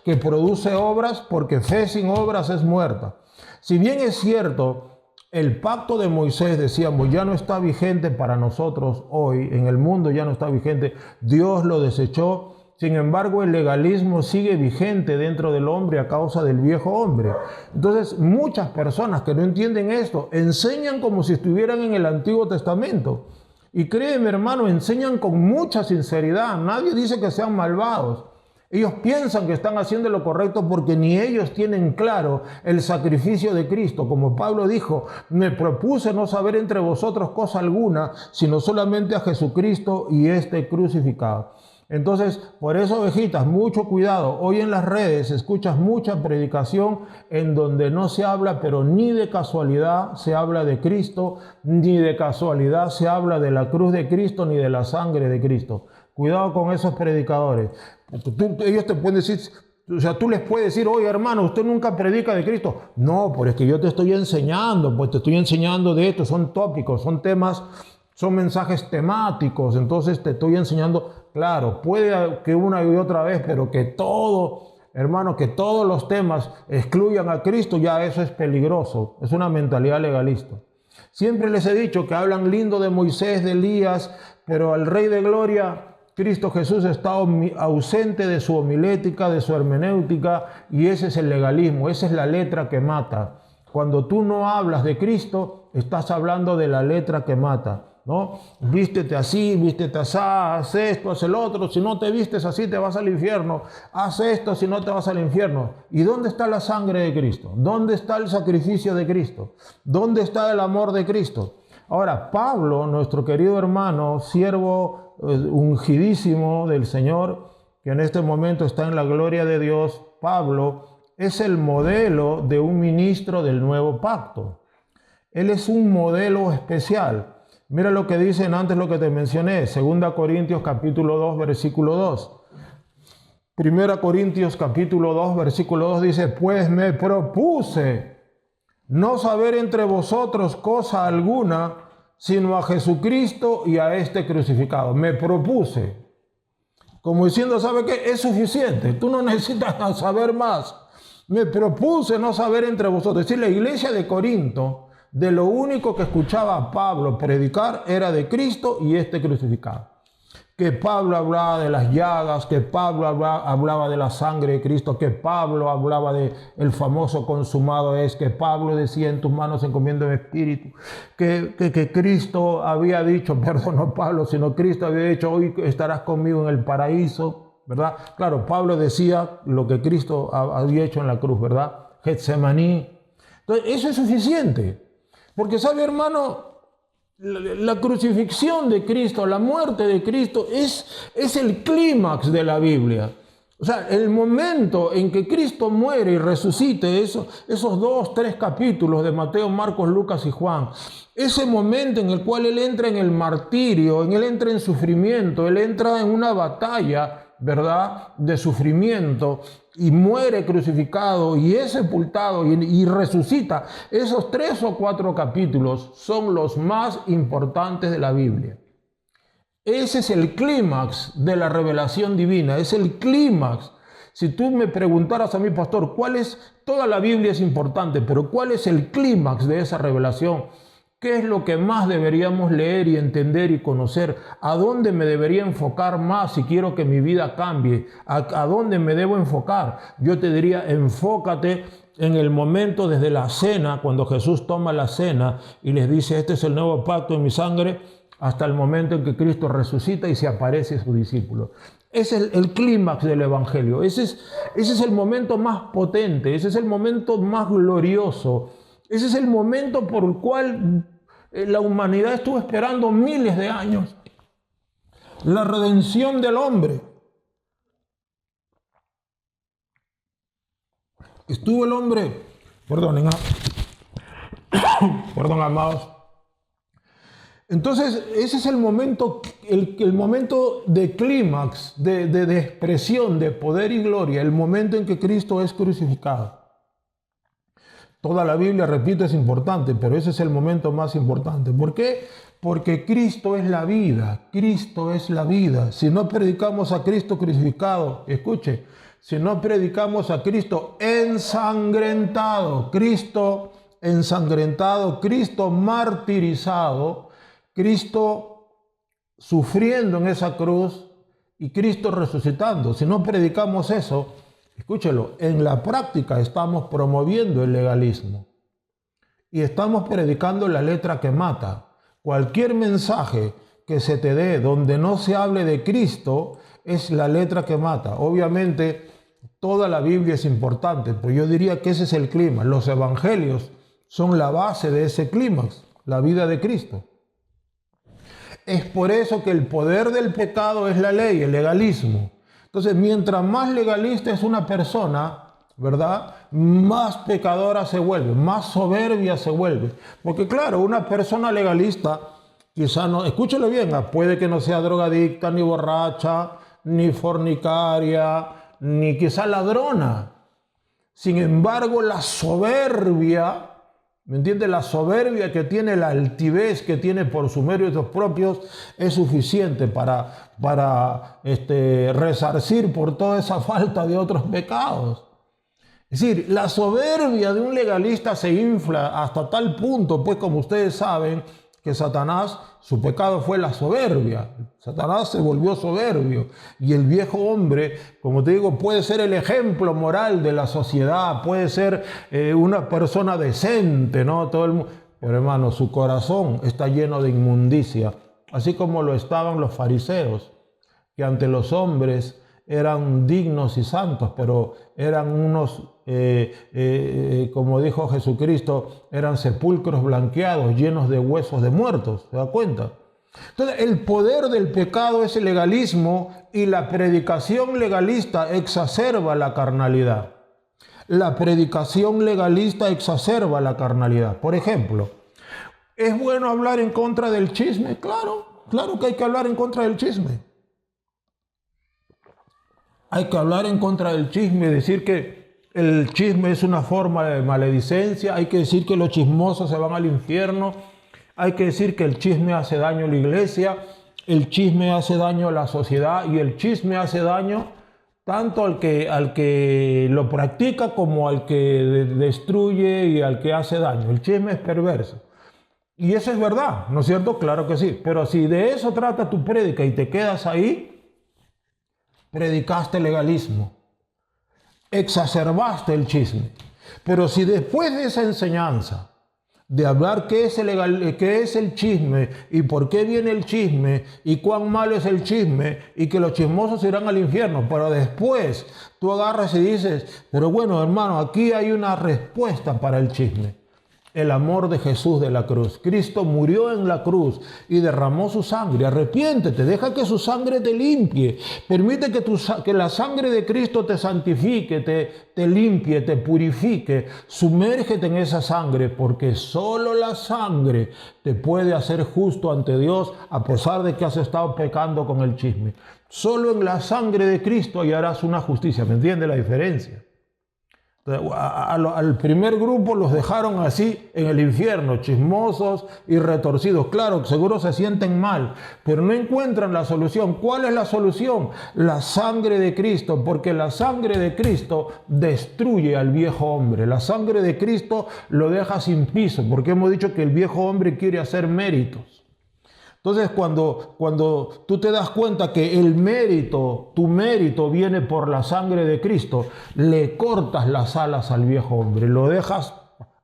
S2: que produce obras, porque fe sin obras es muerta. Si bien es cierto, el pacto de Moisés, decíamos, ya no está vigente para nosotros hoy, en el mundo ya no está vigente, Dios lo desechó. Sin embargo, el legalismo sigue vigente dentro del hombre a causa del viejo hombre. Entonces, muchas personas que no entienden esto, enseñan como si estuvieran en el Antiguo Testamento. Y créeme, hermano, enseñan con mucha sinceridad. Nadie dice que sean malvados. Ellos piensan que están haciendo lo correcto porque ni ellos tienen claro el sacrificio de Cristo. Como Pablo dijo, me propuse no saber entre vosotros cosa alguna, sino solamente a Jesucristo y este crucificado. Entonces, por eso, ovejitas, mucho cuidado. Hoy en las redes escuchas mucha predicación en donde no se habla, pero ni de casualidad se habla de Cristo, ni de casualidad se habla de la cruz de Cristo, ni de la sangre de Cristo. Cuidado con esos predicadores. Ellos te pueden decir, o sea, tú les puedes decir, oye hermano, usted nunca predica de Cristo. No, pero es que yo te estoy enseñando, pues te estoy enseñando de esto, son tópicos, son temas, son mensajes temáticos, entonces te estoy enseñando. Claro, puede que una y otra vez, pero que todo, hermano, que todos los temas excluyan a Cristo, ya eso es peligroso, es una mentalidad legalista. Siempre les he dicho que hablan lindo de Moisés, de Elías, pero al Rey de Gloria, Cristo Jesús, está ausente de su homilética, de su hermenéutica, y ese es el legalismo, esa es la letra que mata. Cuando tú no hablas de Cristo, estás hablando de la letra que mata, ¿no? Vístete así, vístete así, haz esto, haz el otro, si no te vistes así te vas al infierno, haz esto, si no te vas al infierno. ¿Y dónde está la sangre de Cristo? ¿Dónde está el sacrificio de Cristo? ¿Dónde está el amor de Cristo? Ahora, Pablo, nuestro querido hermano, siervo ungidísimo del Señor, que en este momento está en la gloria de Dios, Pablo es el modelo de un ministro del nuevo pacto. Él es un modelo especial. Mira lo que dicen antes, lo que te mencioné, 2 Corintios capítulo 2, versículo 2. 1 Corintios capítulo 2, versículo 2 dice, pues me propuse no saber entre vosotros cosa alguna, sino a Jesucristo y a este crucificado. Me propuse. Como diciendo, ¿sabe qué? Es suficiente, tú no necesitas saber más. Me propuse no saber entre vosotros. Es decir, la iglesia de Corinto, de lo único que escuchaba a Pablo predicar era de Cristo y este crucificado. Que Pablo hablaba de las llagas, que Pablo hablaba de la sangre de Cristo, que Pablo hablaba de el famoso consumado es, que Pablo decía, en tus manos encomiendo mi espíritu, que Cristo había dicho, perdón, no Pablo, sino Cristo había dicho, hoy estarás conmigo en el paraíso, ¿verdad? Claro, Pablo decía lo que Cristo había hecho en la cruz, ¿verdad? Getsemaní. Entonces, eso es suficiente. Porque, ¿sabe, hermano? La crucifixión de Cristo, la muerte de Cristo es el clímax de la Biblia. O sea, el momento en que Cristo muere y resucite, esos 2, 3 capítulos de Mateo, Marcos, Lucas y Juan, ese momento en el cual Él entra en el martirio, Él entra en sufrimiento, Él entra en una batalla, ¿verdad?, de sufrimiento, y muere crucificado y es sepultado y resucita. Esos 3 o 4 capítulos son los más importantes de la Biblia. Ese es el clímax de la revelación divina, es el clímax. Si tú me preguntaras a mí, pastor, toda la Biblia es importante, pero ¿cuál es el clímax de esa revelación?
S7: ¿Qué es lo que más deberíamos leer y entender y conocer? ¿A dónde me debería enfocar más si quiero que mi vida cambie? ¿A dónde me debo enfocar? Yo te diría, enfócate en el momento desde la cena, cuando Jesús toma la cena y les dice, este es el nuevo pacto en mi sangre, hasta el momento en que Cristo resucita y se aparece a sus discípulos. Ese es el clímax del Evangelio. Ese es el momento más potente, ese es el momento más glorioso. Ese es el momento por el cual la humanidad estuvo esperando miles de años. La redención del hombre. Estuvo el hombre, perdón, amados. Entonces, ese es el momento, el momento de clímax, de expresión, de poder y gloria, el momento en que Cristo es crucificado. Toda la Biblia, repito, es importante, pero ese es el momento más importante. ¿Por qué? Porque Cristo es la vida. Cristo es la vida. Si no predicamos a Cristo crucificado, escuche, si no predicamos a Cristo ensangrentado, Cristo ensangrentado, Cristo martirizado, Cristo sufriendo en esa cruz y Cristo resucitando. Si no predicamos eso, escúchelo, en la práctica estamos promoviendo el legalismo y estamos predicando la letra que mata. Cualquier mensaje que se te dé donde no se hable de Cristo es la letra que mata. Obviamente, toda la Biblia es importante, pero yo diría que ese es el clima. Los evangelios son la base de ese clímax, la vida de Cristo. Es por eso que el poder del pecado es la ley, el legalismo. Entonces, mientras más legalista es una persona, ¿verdad?, más pecadora se vuelve, más soberbia se vuelve. Porque claro, una persona legalista, quizá no, escúchelo bien, puede que no sea drogadicta, ni borracha, ni fornicaria, ni quizá ladrona. Sin embargo, la soberbia, ¿me entiendes? La soberbia que tiene, la altivez que tiene por sus méritos propios es suficiente para resarcir por toda esa falta de otros pecados. Es decir, la soberbia de un legalista se infla hasta tal punto, pues como ustedes saben, que Satanás, su pecado fue la soberbia. Satanás se volvió soberbio. Y el viejo hombre, como te digo, puede ser el ejemplo moral de la sociedad, puede ser una persona decente, ¿no? Todo el mundo. Pero hermano, su corazón está lleno de inmundicia, así como lo estaban los fariseos, que ante los hombres eran dignos y santos, pero eran unos, como dijo Jesucristo, eran sepulcros blanqueados, llenos de huesos de muertos. ¿Se da cuenta? Entonces, el poder del pecado es el legalismo y la predicación legalista exacerba la carnalidad. La predicación legalista exacerba la carnalidad. Por ejemplo, ¿es bueno hablar en contra del chisme? Claro, claro que hay que hablar en contra del chisme. Hay que hablar en contra del chisme, decir que el chisme es una forma de maledicencia, hay que decir que los chismosos se van al infierno, hay que decir que el chisme hace daño a la iglesia, el chisme hace daño a la sociedad y el chisme hace daño tanto al que lo practica como al que destruye y al que hace daño. El chisme es perverso. Y eso es verdad, ¿no es cierto? Claro que sí. Pero si de eso trata tu prédica y te quedas ahí, predicaste legalismo, exacerbaste el chisme. Pero si después de esa enseñanza de hablar qué es el chisme y por qué viene el chisme y cuán malo es el chisme y que los chismosos irán al infierno, pero después tú agarras y dices, pero bueno hermano, aquí hay una respuesta para el chisme. El amor de Jesús de la cruz. Cristo murió en la cruz y derramó su sangre. Arrepiéntete, deja que su sangre te limpie. Permite que la sangre de Cristo te santifique, te limpie, te purifique. Sumérgete en esa sangre, porque solo la sangre te puede hacer justo ante Dios, a pesar de que has estado pecando con el chisme. Solo en la sangre de Cristo hallarás una justicia. ¿Me entiende la diferencia? Al primer grupo los dejaron así en el infierno, chismosos y retorcidos. Claro, seguro se sienten mal, pero no encuentran la solución. ¿Cuál es la solución? La sangre de Cristo, porque la sangre de Cristo destruye al viejo hombre. La sangre de Cristo lo deja sin piso, porque hemos dicho que el viejo hombre quiere hacer méritos. Entonces, cuando tú te das cuenta que el mérito, tu mérito viene por la sangre de Cristo, le cortas las alas al viejo hombre, lo dejas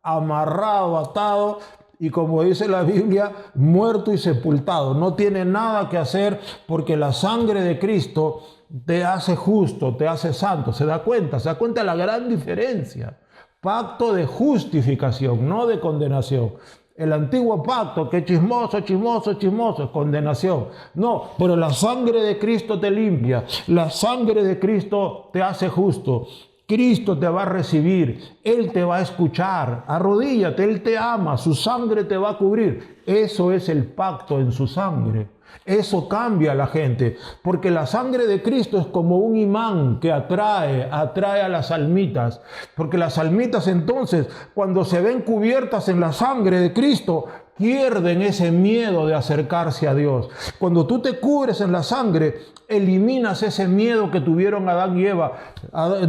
S7: amarrado, atado y, como dice la Biblia, muerto y sepultado. No tiene nada que hacer, porque la sangre de Cristo te hace justo, te hace santo. ¿Se da cuenta? ¿Se da cuenta la gran diferencia? Pacto de justificación, no de condenación. El antiguo pacto, que chismoso, condenación. No, pero la sangre de Cristo te limpia. La sangre de Cristo te hace justo. Cristo te va a recibir. Él te va a escuchar. Arrodíllate, Él te ama. Su sangre te va a cubrir. Eso es el pacto en su sangre. Eso cambia a la gente, porque la sangre de Cristo es como un imán que atrae a las almitas, porque las almitas entonces, cuando se ven cubiertas en la sangre de Cristo, pierden ese miedo de acercarse a Dios. Cuando tú te cubres en la sangre, eliminas ese miedo que tuvieron Adán y Eva.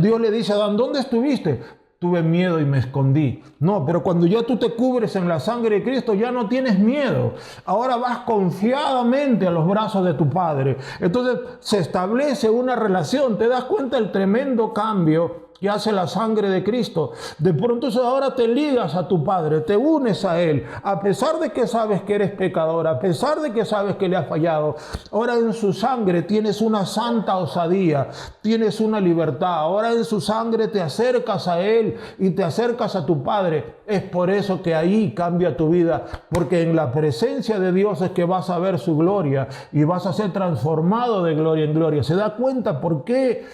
S7: Dios le dice a Adán, ¿dónde estuviste? Tuve miedo y me escondí. No, pero cuando ya tú te cubres en la sangre de Cristo, ya no tienes miedo. Ahora vas confiadamente a los brazos de tu Padre. Entonces se establece una relación. ¿Te das cuenta el tremendo cambio que hace la sangre de Cristo? De pronto ahora te ligas a tu Padre, te unes a Él, a pesar de que sabes que eres pecador, a pesar de que sabes que le has fallado. Ahora en su sangre tienes una santa osadía, tienes una libertad. Ahora en su sangre te acercas a Él y te acercas a tu Padre. Es por eso que ahí cambia tu vida, porque en la presencia de Dios es que vas a ver su gloria y vas a ser transformado de gloria en gloria. ¿Se da cuenta por qué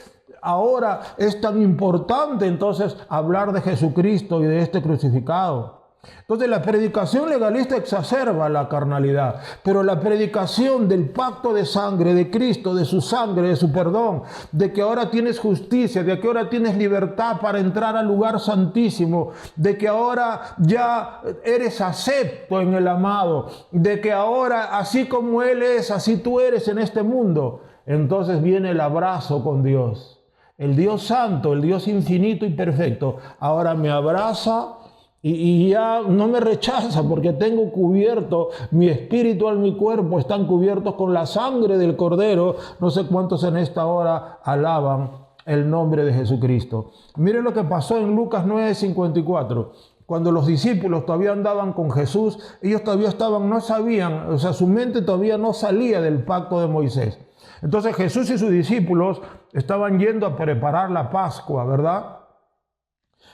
S7: ahora es tan importante entonces hablar de Jesucristo y de este crucificado? Entonces la predicación legalista exacerba la carnalidad, pero la predicación del pacto de sangre de Cristo, de su sangre, de su perdón, de que ahora tienes justicia, de que ahora tienes libertad para entrar al lugar santísimo, de que ahora ya eres acepto en el amado, de que ahora así como Él es, así tú eres en este mundo. Entonces viene el abrazo con Dios. El Dios santo, el Dios infinito y perfecto, ahora me abraza y ya no me rechaza, porque tengo cubierto, mi espíritu y mi cuerpo están cubiertos con la sangre del Cordero. No sé cuántos en esta hora alaban el nombre de Jesucristo. Miren lo que pasó en Lucas 9:54. Cuando los discípulos todavía andaban con Jesús, ellos todavía no sabían, o sea, su mente todavía no salía del pacto de Moisés. Entonces Jesús y sus discípulos estaban yendo a preparar la Pascua, ¿verdad?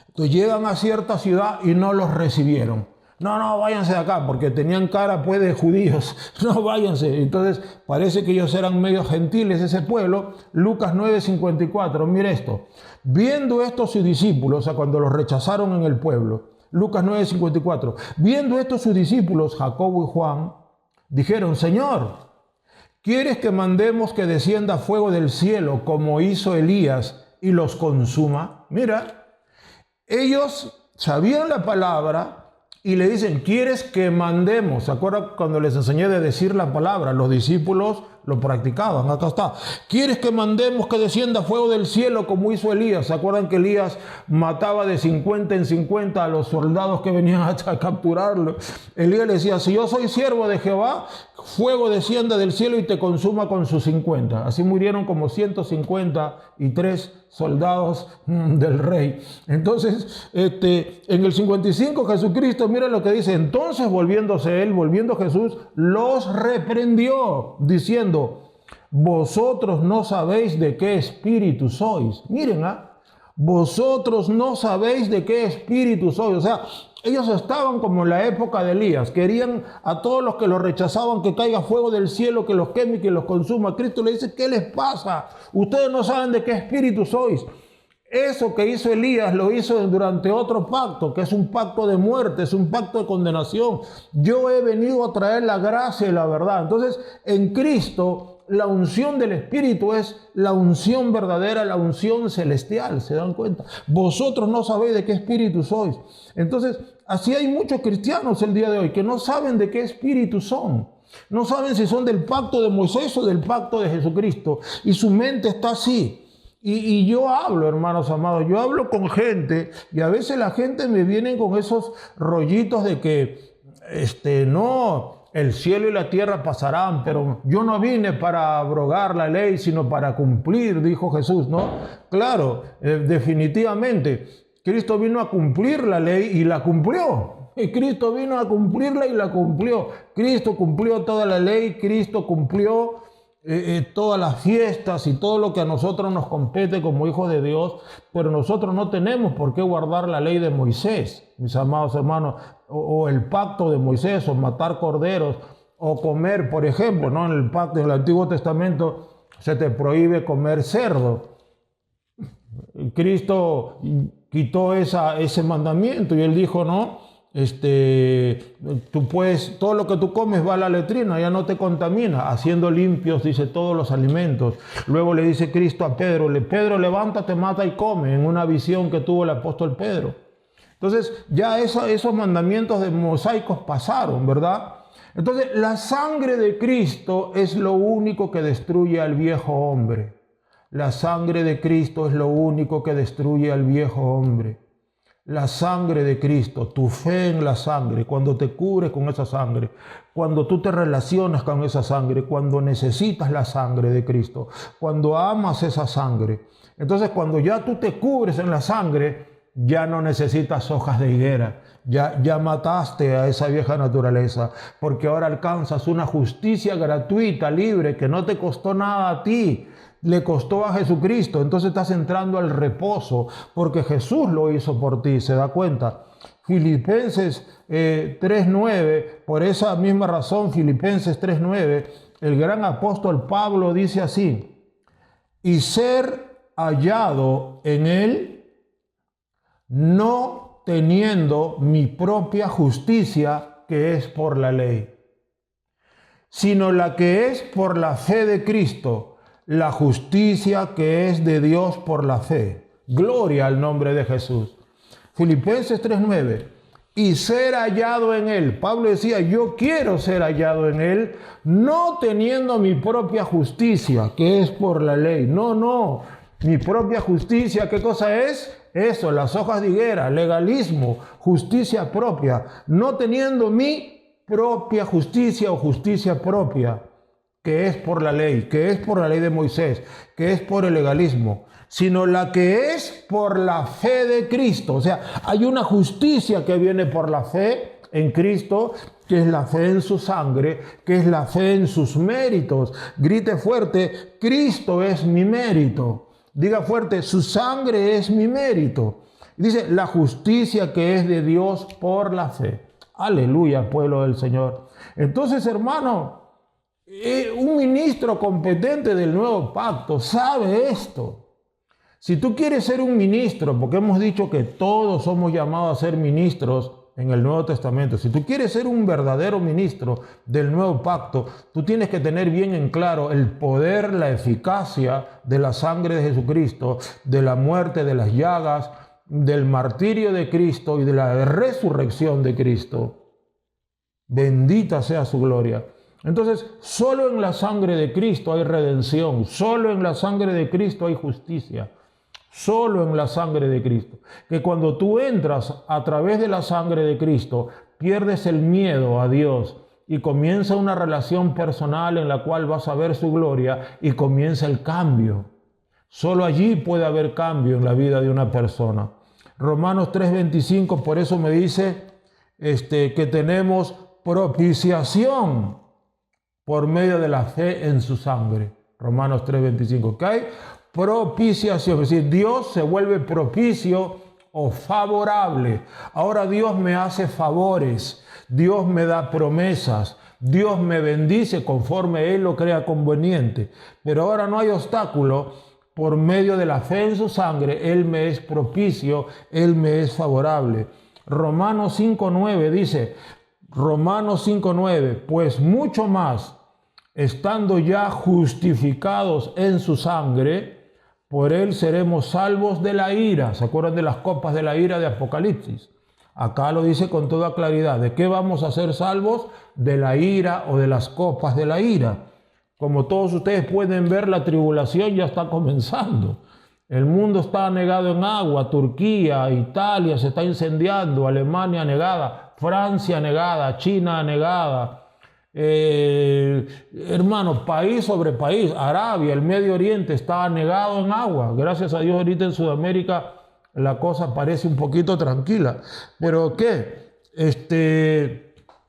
S7: Entonces llegan a cierta ciudad y no los recibieron. No, váyanse de acá, porque tenían cara pues de judíos. No, váyanse. Entonces parece que ellos eran medio gentiles, ese pueblo. Lucas 9:54, mire esto. Viendo esto sus discípulos, o sea, cuando los rechazaron en el pueblo, Lucas 9:54, viendo esto sus discípulos, Jacobo y Juan, dijeron, Señor, ¿quieres que mandemos que descienda fuego del cielo como hizo Elías y los consuma? Mira, ellos sabían la palabra y le dicen, ¿quieres que mandemos? ¿Se acuerdan cuando les enseñé de decir la palabra? Los discípulos lo practicaban. Acá está. ¿Quieres que mandemos que descienda fuego del cielo como hizo Elías? ¿Se acuerdan que Elías mataba de 50 en 50 a los soldados que venían a capturarlo? Elías le decía, si yo soy siervo de Jehová, fuego descienda del cielo y te consuma con sus 50. Así murieron como 153 soldados del rey. Entonces, en el 55 Jesucristo, mira lo que dice, entonces volviendo Jesús, los reprendió diciendo, vosotros no sabéis de qué espíritu sois. Miren, vosotros no sabéis de qué espíritu sois. O sea, ellos estaban como en la época de Elías, querían a todos los que los rechazaban que caiga fuego del cielo, que los queme y que los consuma. Cristo le dice, ¿qué les pasa? Ustedes no saben de qué espíritu sois. Eso que hizo Elías lo hizo durante otro pacto, que es un pacto de muerte, es un pacto de condenación. Yo he venido a traer la gracia y la verdad. Entonces, en Cristo la unción del Espíritu es la unción verdadera, la unción celestial, ¿se dan cuenta? Vosotros no sabéis de qué espíritu sois. Entonces, así hay muchos cristianos el día de hoy que no saben de qué espíritu son. No saben si son del pacto de Moisés o del pacto de Jesucristo. Y su mente está así. Y yo hablo, hermanos amados, yo hablo con gente y a veces la gente me viene con esos rollitos de que, no, el cielo y la tierra pasarán, pero yo no vine para abrogar la ley, sino para cumplir, dijo Jesús, ¿no? Claro, definitivamente, Cristo vino a cumplir la ley y la cumplió. Y Cristo vino a cumplirla y la cumplió. Cristo cumplió toda la ley, Cristo cumplió todas las fiestas y todo lo que a nosotros nos compete como hijos de Dios, pero nosotros no tenemos por qué guardar la ley de Moisés, mis amados hermanos, o el pacto de Moisés, o matar corderos, o comer, por ejemplo, ¿no? En el pacto del Antiguo Testamento se te prohíbe comer cerdo. Cristo quitó ese mandamiento y él dijo, no, tú puedes, todo lo que tú comes va a la letrina, ya no te contamina, haciendo limpios, dice, todos los alimentos. Luego le dice Cristo a Pedro, Pedro, levántate, mata y come, en una visión que tuvo el apóstol Pedro. Entonces, ya esos mandamientos de mosaicos pasaron, ¿verdad? Entonces, la sangre de Cristo es lo único que destruye al viejo hombre. La sangre de Cristo es lo único que destruye al viejo hombre. La sangre de Cristo, tu fe en la sangre, cuando te cubres con esa sangre, cuando tú te relacionas con esa sangre, cuando necesitas la sangre de Cristo, cuando amas esa sangre. Entonces, cuando ya tú te cubres en la sangre, ya no necesitas hojas de higuera, ya mataste a esa vieja naturaleza, porque ahora alcanzas una justicia gratuita, libre, que no te costó nada a ti, le costó a Jesucristo. Entonces estás entrando al reposo, porque Jesús lo hizo por ti, ¿se da cuenta? Filipenses 3:9, por esa misma razón, Filipenses 3:9, el gran apóstol Pablo dice así, y ser hallado en él, no teniendo mi propia justicia, que es por la ley, sino la que es por la fe de Cristo, la justicia que es de Dios por la fe. Gloria al nombre de Jesús. Filipenses 3:9. Y ser hallado en él. Pablo decía, yo quiero ser hallado en él, no teniendo mi propia justicia, que es por la ley. No. Mi propia justicia, ¿qué cosa es? Eso, las hojas de higuera, legalismo, justicia propia. No teniendo mi propia justicia o justicia propia, que es por la ley, que es por la ley de Moisés, que es por el legalismo, sino la que es por la fe de Cristo. O sea, hay una justicia que viene por la fe en Cristo, que es la fe en su sangre, que es la fe en sus méritos. Grite fuerte, Cristo es mi mérito. Diga fuerte, su sangre es mi mérito. Dice, la justicia que es de Dios por la fe. Aleluya, pueblo del Señor. Entonces, hermano, un ministro competente del nuevo pacto sabe esto. Si tú quieres ser un ministro, porque hemos dicho que todos somos llamados a ser ministros en el Nuevo Testamento, si tú quieres ser un verdadero ministro del nuevo pacto, tú tienes que tener bien en claro el poder, la eficacia de la sangre de Jesucristo, de la muerte, de las llagas, del martirio de Cristo y de la resurrección de Cristo. Bendita sea su gloria. Entonces, solo en la sangre de Cristo hay redención, solo en la sangre de Cristo hay justicia, solo en la sangre de Cristo. Que cuando tú entras a través de la sangre de Cristo, pierdes el miedo a Dios y comienza una relación personal en la cual vas a ver su gloria y comienza el cambio. Solo allí puede haber cambio en la vida de una persona. Romanos 3:25, por eso me dice que tenemos propiciación por medio de la fe en su sangre. Romanos 3:25. ¿Qué hay? Propiciación. Es decir, Dios se vuelve propicio o favorable. Ahora Dios me hace favores. Dios me da promesas. Dios me bendice conforme Él lo crea conveniente. Pero ahora no hay obstáculo. Por medio de la fe en su sangre, Él me es propicio, Él me es favorable. Romanos 5:9 dice, Romanos 5:9, pues mucho más, estando ya justificados en su sangre, por él seremos salvos de la ira. ¿Se acuerdan de las copas de la ira de Apocalipsis? Acá lo dice con toda claridad. ¿De qué vamos a ser salvos? De la ira o de las copas de la ira. Como todos ustedes pueden ver, la tribulación ya está comenzando. El mundo está anegado en agua. Turquía, Italia se está incendiando. Alemania anegada. Francia anegada. China anegada. Hermanos, país sobre país. Arabia, el Medio Oriente está anegado en agua. Gracias a Dios ahorita en Sudamérica la cosa parece un poquito tranquila. Pero ¿qué?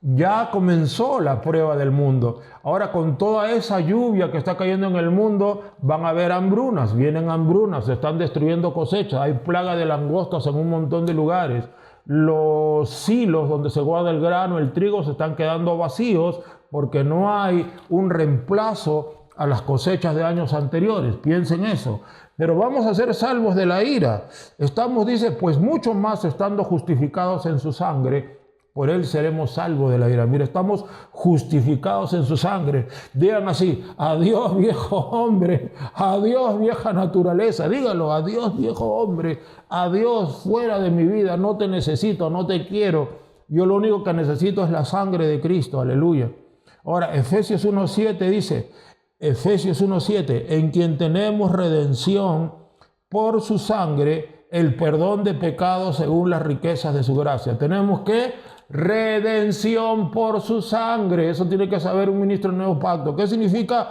S7: Ya comenzó la prueba del mundo. Ahora, con toda esa lluvia que está cayendo en el mundo, van a haber hambrunas. Vienen hambrunas, se están destruyendo cosechas. Hay plaga de langostas en un montón de lugares. Los silos donde se guarda el grano, el trigo, se están quedando vacíos porque no hay un reemplazo a las cosechas de años anteriores. Piensen eso. Pero vamos a ser salvos de la ira. Estamos, dice, pues mucho más estando justificados en su sangre, por él seremos salvos de la ira. Mira, estamos justificados en su sangre. Digan así: adiós viejo hombre, adiós vieja naturaleza. Dígalo: adiós viejo hombre, adiós fuera de mi vida, no te necesito, no te quiero. Yo lo único que necesito es la sangre de Cristo, aleluya. Ahora, Efesios 1:7 dice, Efesios 1:7, en quien tenemos redención por su sangre, el perdón de pecados según las riquezas de su gracia. Tenemos que redención por su sangre. Eso tiene que saber un ministro del Nuevo Pacto. ¿Qué significa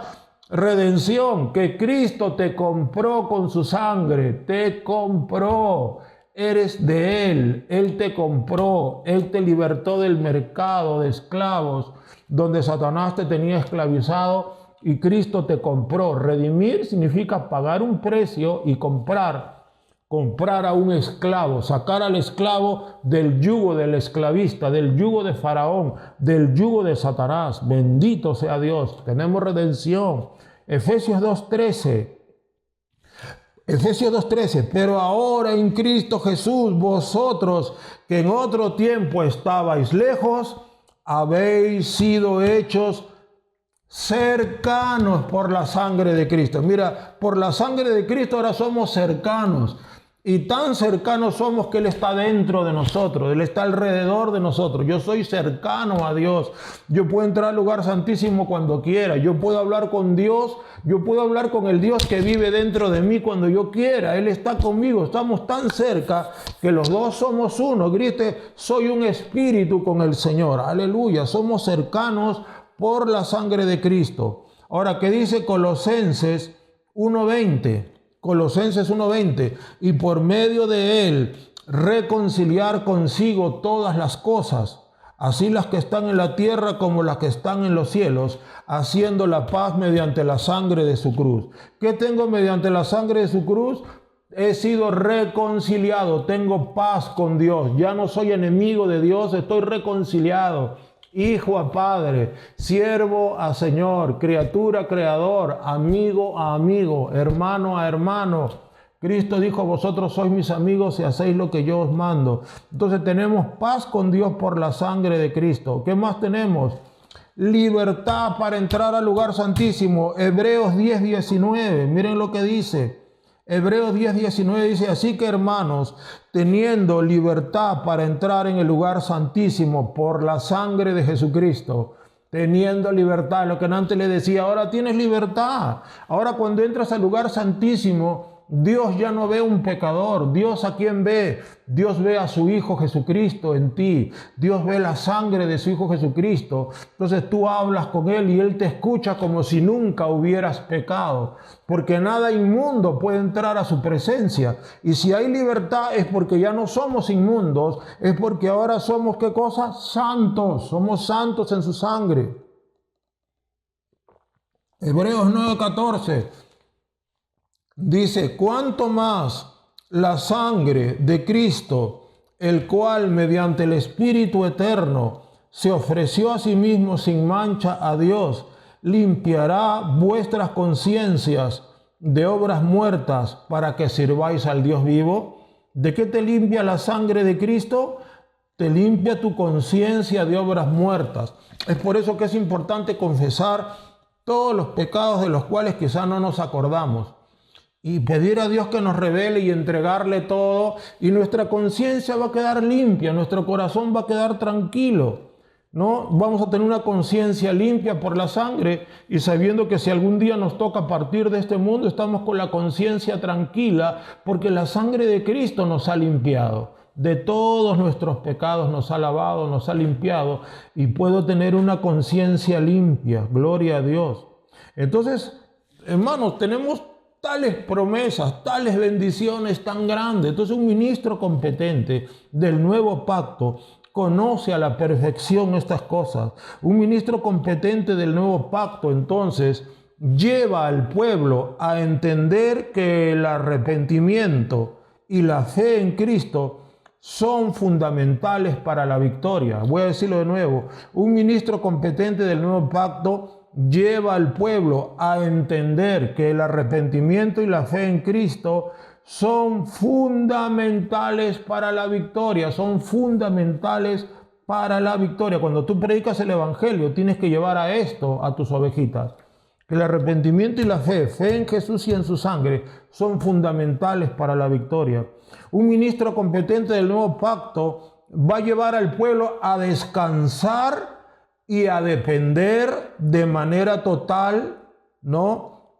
S7: redención? Que Cristo te compró con su sangre. Te compró. Eres de Él. Él te compró. Él te libertó del mercado de esclavos donde Satanás te tenía esclavizado y Cristo te compró. Redimir significa pagar un precio y comprar a un esclavo, sacar al esclavo del yugo del esclavista, del yugo de Faraón, del yugo de Satanás. Bendito sea Dios. Tenemos redención. Efesios 2:13. Efesios 2:13, pero ahora en Cristo Jesús, vosotros que en otro tiempo estabais lejos, habéis sido hechos cercanos por la sangre de Cristo. Mira, por la sangre de Cristo ahora somos cercanos. Y tan cercanos somos que Él está dentro de nosotros, Él está alrededor de nosotros. Yo soy cercano a Dios. Yo puedo entrar al lugar santísimo cuando quiera. Yo puedo hablar con Dios. Yo puedo hablar con el Dios que vive dentro de mí cuando yo quiera. Él está conmigo. Estamos tan cerca que los dos somos uno. Grite: soy un espíritu con el Señor. Aleluya. Somos cercanos por la sangre de Cristo. Ahora, ¿qué dice Colosenses 1:20? Colosenses 1:20, y por medio de él reconciliar consigo todas las cosas, así las que están en la tierra como las que están en los cielos, haciendo la paz mediante la sangre de su cruz. ¿Qué tengo mediante la sangre de su cruz? He sido reconciliado, tengo paz con Dios, ya no soy enemigo de Dios, estoy reconciliado. Hijo a padre, siervo a Señor, criatura a creador, amigo a amigo, hermano a hermano. Cristo dijo: vosotros sois mis amigos y hacéis lo que yo os mando. Entonces tenemos paz con Dios por la sangre de Cristo. ¿Qué más tenemos? Libertad para entrar al lugar santísimo. Hebreos 10:19, miren lo que dice. Hebreos 10:19 dice: así que hermanos, teniendo libertad para entrar en el lugar santísimo por la sangre de Jesucristo, teniendo libertad, lo que antes le decía, ahora tienes libertad. Ahora cuando entras al lugar santísimo, Dios ya no ve un pecador. Dios, ¿a quién ve? Dios ve a su Hijo Jesucristo en ti. Dios ve la sangre de su Hijo Jesucristo. Entonces tú hablas con Él y Él te escucha como si nunca hubieras pecado. Porque nada inmundo puede entrar a su presencia. Y si hay libertad es porque ya no somos inmundos. Es porque ahora somos, ¿qué cosa? Santos. Somos santos en su sangre. Hebreos 9:14. Dice: cuánto más la sangre de Cristo, el cual mediante el Espíritu eterno se ofreció a sí mismo sin mancha a Dios, limpiará vuestras conciencias de obras muertas para que sirváis al Dios vivo. ¿De qué te limpia la sangre de Cristo? Te limpia tu conciencia de obras muertas. Es por eso que es importante confesar todos los pecados de los cuales quizá no nos acordamos, y pedir a Dios que nos revele y entregarle todo, y nuestra conciencia va a quedar limpia, nuestro corazón va a quedar tranquilo, ¿no? Vamos a tener una conciencia limpia por la sangre y sabiendo que si algún día nos toca partir de este mundo, estamos con la conciencia tranquila porque la sangre de Cristo nos ha limpiado. De todos nuestros pecados nos ha lavado, nos ha limpiado y puedo tener una conciencia limpia. Gloria a Dios. Entonces, hermanos, tenemos tales promesas, tales bendiciones tan grandes. Entonces, un ministro competente del nuevo pacto conoce a la perfección estas cosas. Un ministro competente del nuevo pacto, entonces, lleva al pueblo a entender que el arrepentimiento y la fe en Cristo son fundamentales para la victoria. Voy a decirlo de nuevo. Un ministro competente del nuevo pacto lleva al pueblo a entender que el arrepentimiento y la fe en Cristo son fundamentales para la victoria, son fundamentales para la victoria. Cuando tú predicas el evangelio, tienes que llevar a esto a tus ovejitas. Que el arrepentimiento y la fe en Jesús y en su sangre, son fundamentales para la victoria. Un ministro competente del nuevo pacto va a llevar al pueblo a descansar y a depender de manera total, ¿no?,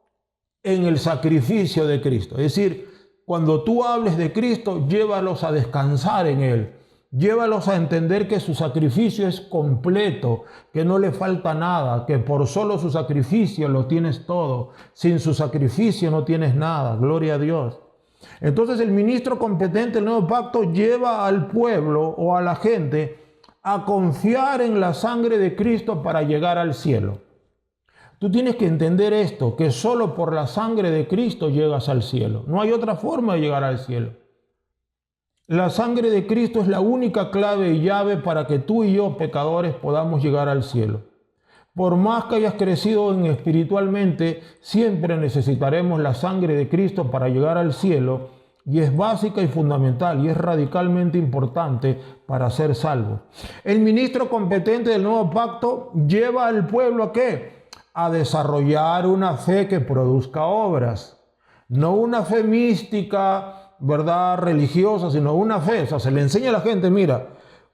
S7: en el sacrificio de Cristo. Es decir, cuando tú hables de Cristo, llévalos a descansar en Él. Llévalos a entender que su sacrificio es completo, que no le falta nada, que por solo su sacrificio lo tienes todo. Sin su sacrificio no tienes nada. Gloria a Dios. Entonces el ministro competente del nuevo pacto lleva al pueblo o a la gente a confiar en la sangre de Cristo para llegar al cielo. Tú tienes que entender esto, que solo por la sangre de Cristo llegas al cielo. No hay otra forma de llegar al cielo. La sangre de Cristo es la única clave y llave para que tú y yo, pecadores, podamos llegar al cielo. Por más que hayas crecido espiritualmente, siempre necesitaremos la sangre de Cristo para llegar al cielo, y es básica y fundamental y es radicalmente importante para ser salvo. El ministro competente del nuevo pacto lleva al pueblo ¿a qué? A desarrollar una fe que produzca obras, no una fe mística, ¿verdad?, religiosa, sino una fe. O sea, se le enseña a la gente, mira,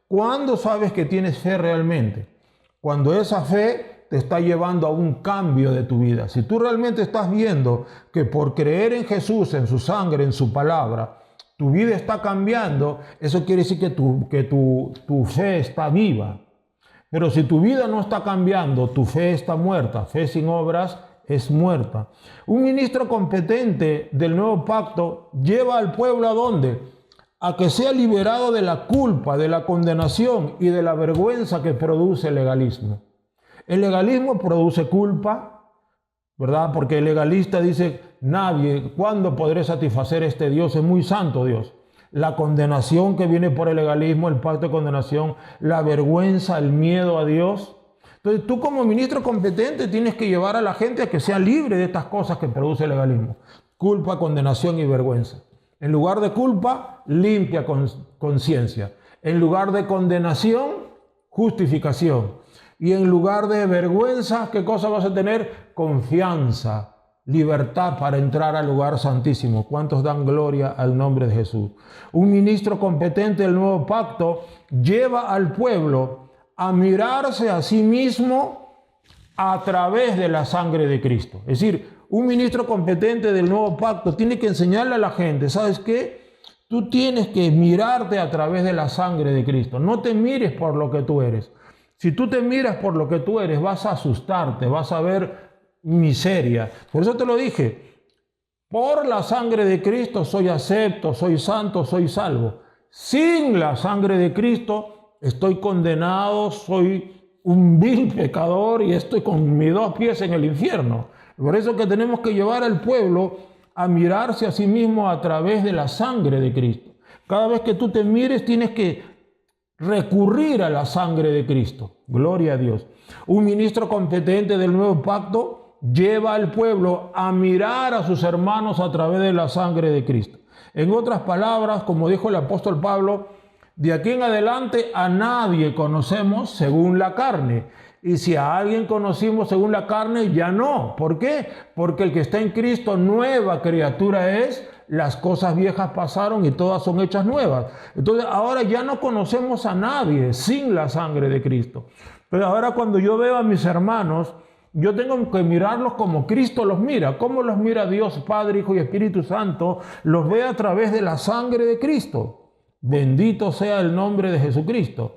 S7: ¿cuándo sabes que tienes fe realmente? Cuando esa fe te está llevando a un cambio de tu vida. Si tú realmente estás viendo que por creer en Jesús, en su sangre, en su palabra, tu vida está cambiando, eso quiere decir que tu fe está viva. Pero si tu vida no está cambiando, tu fe está muerta. Fe sin obras es muerta. Un ministro competente del nuevo pacto lleva al pueblo ¿a dónde? A que sea liberado de la culpa, de la condenación y de la vergüenza que produce el legalismo. El legalismo produce culpa, ¿verdad? Porque el legalista dice, nadie, ¿cuándo podré satisfacer a este Dios? Es muy santo Dios. La condenación que viene por el legalismo, el pacto de condenación, la vergüenza, el miedo a Dios. Entonces tú como ministro competente tienes que llevar a la gente a que sea libre de estas cosas que produce el legalismo. Culpa, condenación y vergüenza. En lugar de culpa, limpia conciencia. En lugar de condenación, justificación. Y en lugar de vergüenza, ¿qué cosa vas a tener? Confianza. Libertad para entrar al lugar santísimo. ¿Cuántos dan gloria al nombre de Jesús? Un ministro competente del nuevo pacto lleva al pueblo a mirarse a sí mismo a través de la sangre de Cristo. Es decir, un ministro competente del nuevo pacto tiene que enseñarle a la gente, ¿sabes qué? Tú tienes que mirarte a través de la sangre de Cristo. No te mires por lo que tú eres. Si tú te miras por lo que tú eres, vas a asustarte, vas a ver miseria. Por eso te lo dije, por la sangre de Cristo soy acepto, soy santo, soy salvo. Sin la sangre de Cristo estoy condenado, soy un vil pecador y estoy con mis 2 pies en el infierno. Por eso que tenemos que llevar al pueblo a mirarse a sí mismo a través de la sangre de Cristo. Cada vez que tú te mires tienes que recurrir a la sangre de Cristo. Gloria a Dios. Un ministro competente del nuevo pacto lleva al pueblo a mirar a sus hermanos a través de la sangre de Cristo. En otras palabras, como dijo el apóstol Pablo, de aquí en adelante a nadie conocemos según la carne. Y si a alguien conocimos según la carne, ya no. ¿Por qué? Porque el que está en Cristo, nueva criatura es. Las cosas viejas pasaron y todas son hechas nuevas. Entonces ahora ya no conocemos a nadie sin la sangre de Cristo. Pero ahora cuando yo veo a mis hermanos, yo tengo que mirarlos como Cristo los mira. ¿Cómo los mira Dios, Padre, Hijo y Espíritu Santo? Los ve a través de la sangre de Cristo. Bendito sea el nombre de Jesucristo.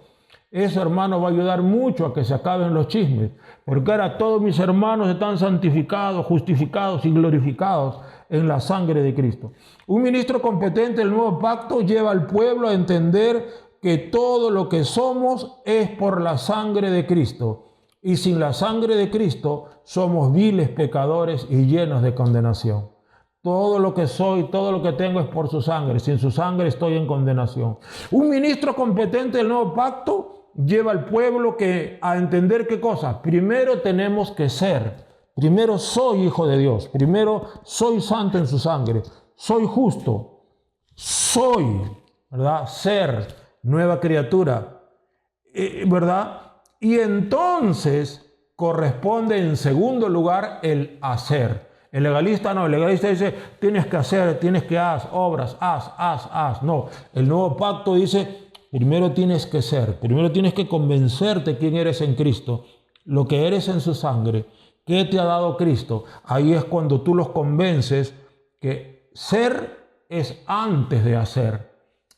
S7: Eso, hermano, va a ayudar mucho a que se acaben los chismes. Porque ahora todos mis hermanos están santificados, justificados y glorificados en la sangre de Cristo. Un ministro competente del nuevo pacto lleva al pueblo a entender que todo lo que somos es por la sangre de Cristo. Y sin la sangre de Cristo somos viles pecadores y llenos de condenación. Todo lo que soy, todo lo que tengo es por su sangre. Sin su sangre estoy en condenación. Un ministro competente del nuevo pacto lleva al pueblo a entender qué cosa. Primero tenemos que ser. Primero soy hijo de Dios. Primero soy santo en su sangre. Soy justo. Soy, ¿verdad? Ser, nueva criatura, ¿verdad? Y entonces corresponde en segundo lugar el hacer. El legalista no, el legalista dice tienes que hacer, tienes que hacer obras, haz. No, el nuevo pacto dice primero tienes que ser, primero tienes que convencerte quién eres en Cristo, lo que eres en su sangre, qué te ha dado Cristo. Ahí es cuando tú los convences que ser es antes de hacer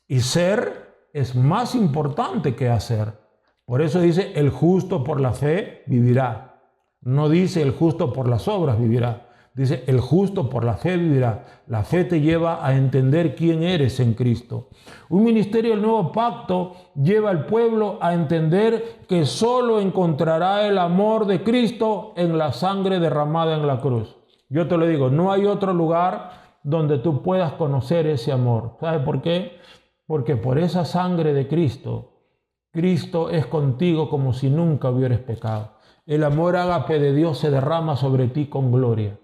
S7: y ser es más importante que hacer. Por eso dice el justo por la fe vivirá. No dice el justo por las obras vivirá. Dice el justo por la fe vivirá. La fe te lleva a entender quién eres en Cristo. Un ministerio del nuevo pacto lleva al pueblo a entender que solo encontrará el amor de Cristo en la sangre derramada en la cruz. Yo te lo digo, no hay otro lugar donde tú puedas conocer ese amor. ¿Sabes por qué? Porque por esa sangre de Cristo, Cristo es contigo como si nunca hubieras pecado. El amor ágape de Dios se derrama sobre ti con gloria.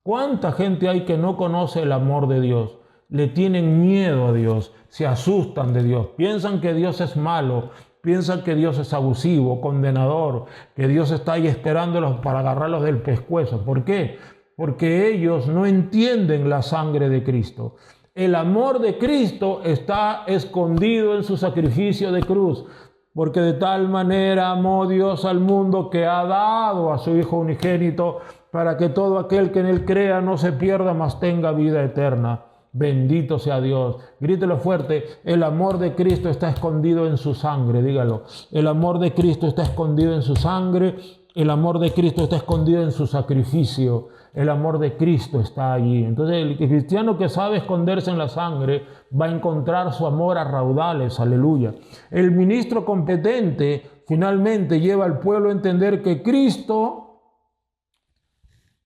S7: ¿Cuánta gente hay que no conoce el amor de Dios? Le tienen miedo a Dios, se asustan de Dios, piensan que Dios es malo, piensan que Dios es abusivo, condenador, que Dios está ahí esperándolos para agarrarlos del pescuezo. ¿Por qué? Porque ellos no entienden la sangre de Cristo. El amor de Cristo está escondido en su sacrificio de cruz, porque de tal manera amó Dios al mundo que ha dado a su Hijo unigénito para que todo aquel que en él crea no se pierda, mas tenga vida eterna. Bendito sea Dios. Grítelo fuerte. El amor de Cristo está escondido en su sangre. Dígalo. El amor de Cristo está escondido en su sangre. El amor de Cristo está escondido en su sacrificio. El amor de Cristo está allí. Entonces el cristiano que sabe esconderse en la sangre va a encontrar su amor a raudales. Aleluya. El ministro competente finalmente lleva al pueblo a entender que Cristo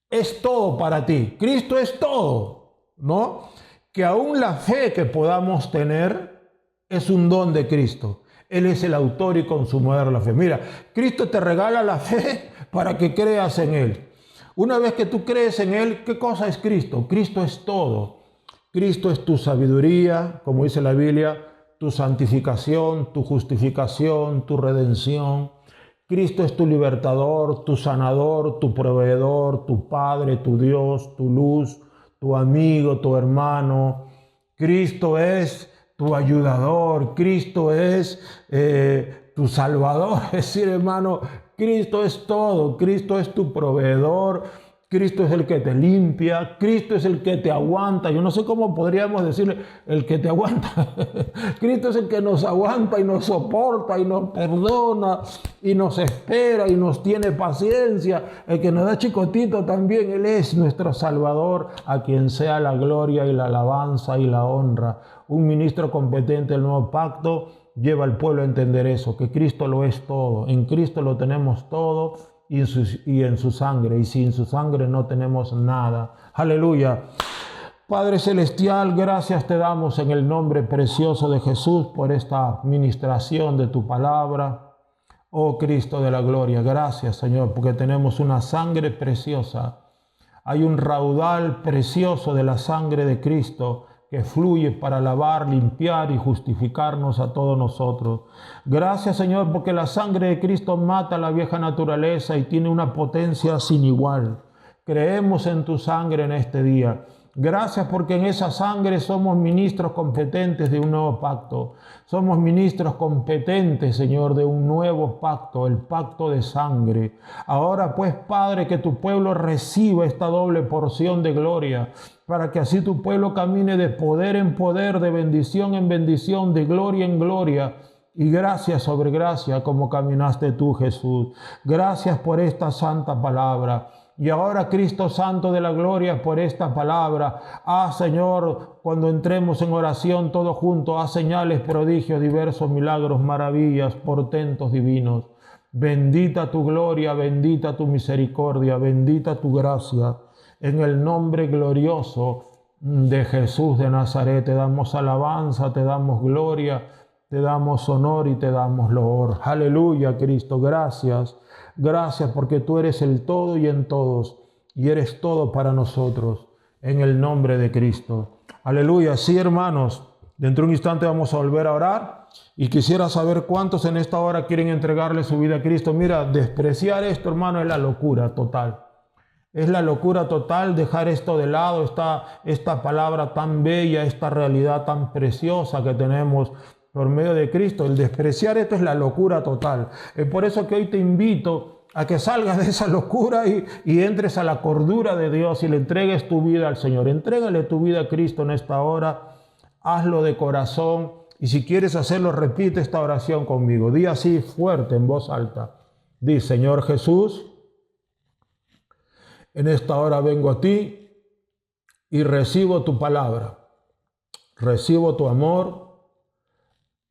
S7: es todo para ti. Cristo es todo, ¿no? Que aún la fe que podamos tener es un don de Cristo. Él es el autor y consumador de la fe. Mira, Cristo te regala la fe para que creas en Él. Una vez que tú crees en Él, ¿qué cosa es Cristo? Cristo es todo. Cristo es tu sabiduría, como dice la Biblia, tu santificación, tu justificación, tu redención. Cristo es tu libertador, tu sanador, tu proveedor, tu Padre, tu Dios, tu luz, tu amigo, tu hermano. Cristo es tu ayudador, Cristo es tu salvador. Es decir, hermano, Cristo es todo, Cristo es tu proveedor, Cristo es el que te limpia, Cristo es el que te aguanta. Yo no sé cómo podríamos decirle el que te aguanta. Cristo es el que nos aguanta y nos soporta y nos perdona y nos espera y nos tiene paciencia. El que nos da chicotito también, Él es nuestro Salvador, a quien sea la gloria y la alabanza y la honra. Un ministro competente del nuevo pacto lleva al pueblo a entender eso, que Cristo lo es todo. En Cristo lo tenemos todo y en su sangre. Y sin su sangre no tenemos nada. Aleluya. Padre Celestial, gracias te damos en el nombre precioso de Jesús por esta ministración de tu palabra. Oh Cristo de la gloria, gracias Señor, porque tenemos una sangre preciosa. Hay un raudal precioso de la sangre de Cristo que fluye para lavar, limpiar y justificarnos a todos nosotros. Gracias, Señor, porque la sangre de Cristo mata la vieja naturaleza y tiene una potencia sin igual. Creemos en tu sangre en este día. Gracias porque en esa sangre somos ministros competentes de un nuevo pacto. Somos ministros competentes, Señor, de un nuevo pacto, el pacto de sangre. Ahora pues, Padre, que tu pueblo reciba esta doble porción de gloria, para que así tu pueblo camine de poder en poder, de bendición en bendición, de gloria en gloria, y gracia sobre gracia, como caminaste tú, Jesús. Gracias por esta santa palabra. Y ahora, Cristo Santo de la gloria, por esta palabra, Señor, cuando entremos en oración todos juntos, haz señales, prodigios, diversos milagros, maravillas, portentos divinos. Bendita tu gloria, bendita tu misericordia, bendita tu gracia. En el nombre glorioso de Jesús de Nazaret, te damos alabanza, te damos gloria, te damos honor y te damos loor. Aleluya, Cristo, gracias. Gracias porque tú eres el todo y en todos, y eres todo para nosotros, en el nombre de Cristo. Aleluya. Sí, hermanos, dentro de un instante vamos a volver a orar, y quisiera saber cuántos en esta hora quieren entregarle su vida a Cristo. Mira, despreciar esto, hermano, es la locura total. Es la locura total dejar esto de lado, esta palabra tan bella, esta realidad tan preciosa que tenemos por medio de Cristo. El despreciar esto es la locura total. Es por eso que hoy te invito a que salgas de esa locura y entres a la cordura de Dios y le entregues tu vida al Señor. Entrégale tu vida a Cristo en esta hora. Hazlo de corazón. Y si quieres hacerlo, repite esta oración conmigo. Di así fuerte, en voz alta. Di: Señor Jesús, en esta hora vengo a ti y recibo tu palabra. Recibo tu amor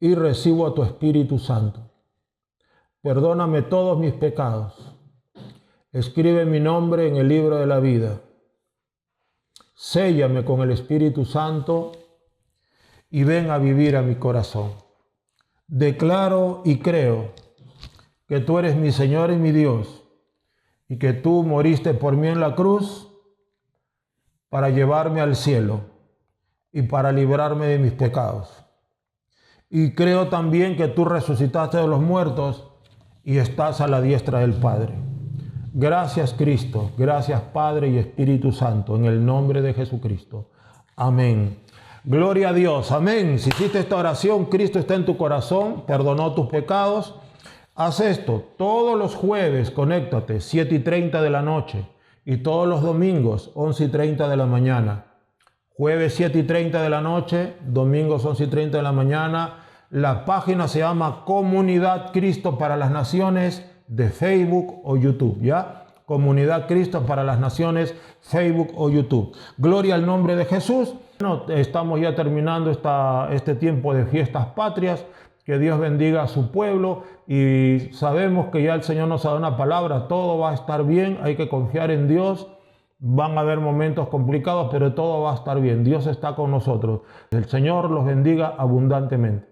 S7: y recibo a tu Espíritu Santo. Perdóname todos mis pecados. Escribe mi nombre en el libro de la vida. Séllame con el Espíritu Santo y ven a vivir a mi corazón. Declaro y creo que tú eres mi Señor y mi Dios, y que tú moriste por mí en la cruz para llevarme al cielo y para librarme de mis pecados. Y creo también que tú resucitaste de los muertos y estás a la diestra del Padre. Gracias, Cristo. Gracias, Padre y Espíritu Santo, en el nombre de Jesucristo. Amén. Gloria a Dios. Amén. Si hiciste esta oración, Cristo está en tu corazón, perdonó tus pecados. Haz esto. Todos los jueves, conéctate, 7:30 de la noche. Y todos los domingos, 11:30 de la mañana. Jueves 7:30 de la noche, domingos 11:30 de la mañana. La página se llama Comunidad Cristo para las Naciones de Facebook o YouTube, ¿ya? Comunidad Cristo para las Naciones, Facebook o YouTube. Gloria al nombre de Jesús. Bueno, estamos ya terminando este tiempo de fiestas patrias. Que Dios bendiga a su pueblo y sabemos que ya el Señor nos ha dado una palabra. Todo va a estar bien, hay que confiar en Dios. Van a haber momentos complicados, pero todo va a estar bien. Dios está con nosotros. El Señor los bendiga abundantemente.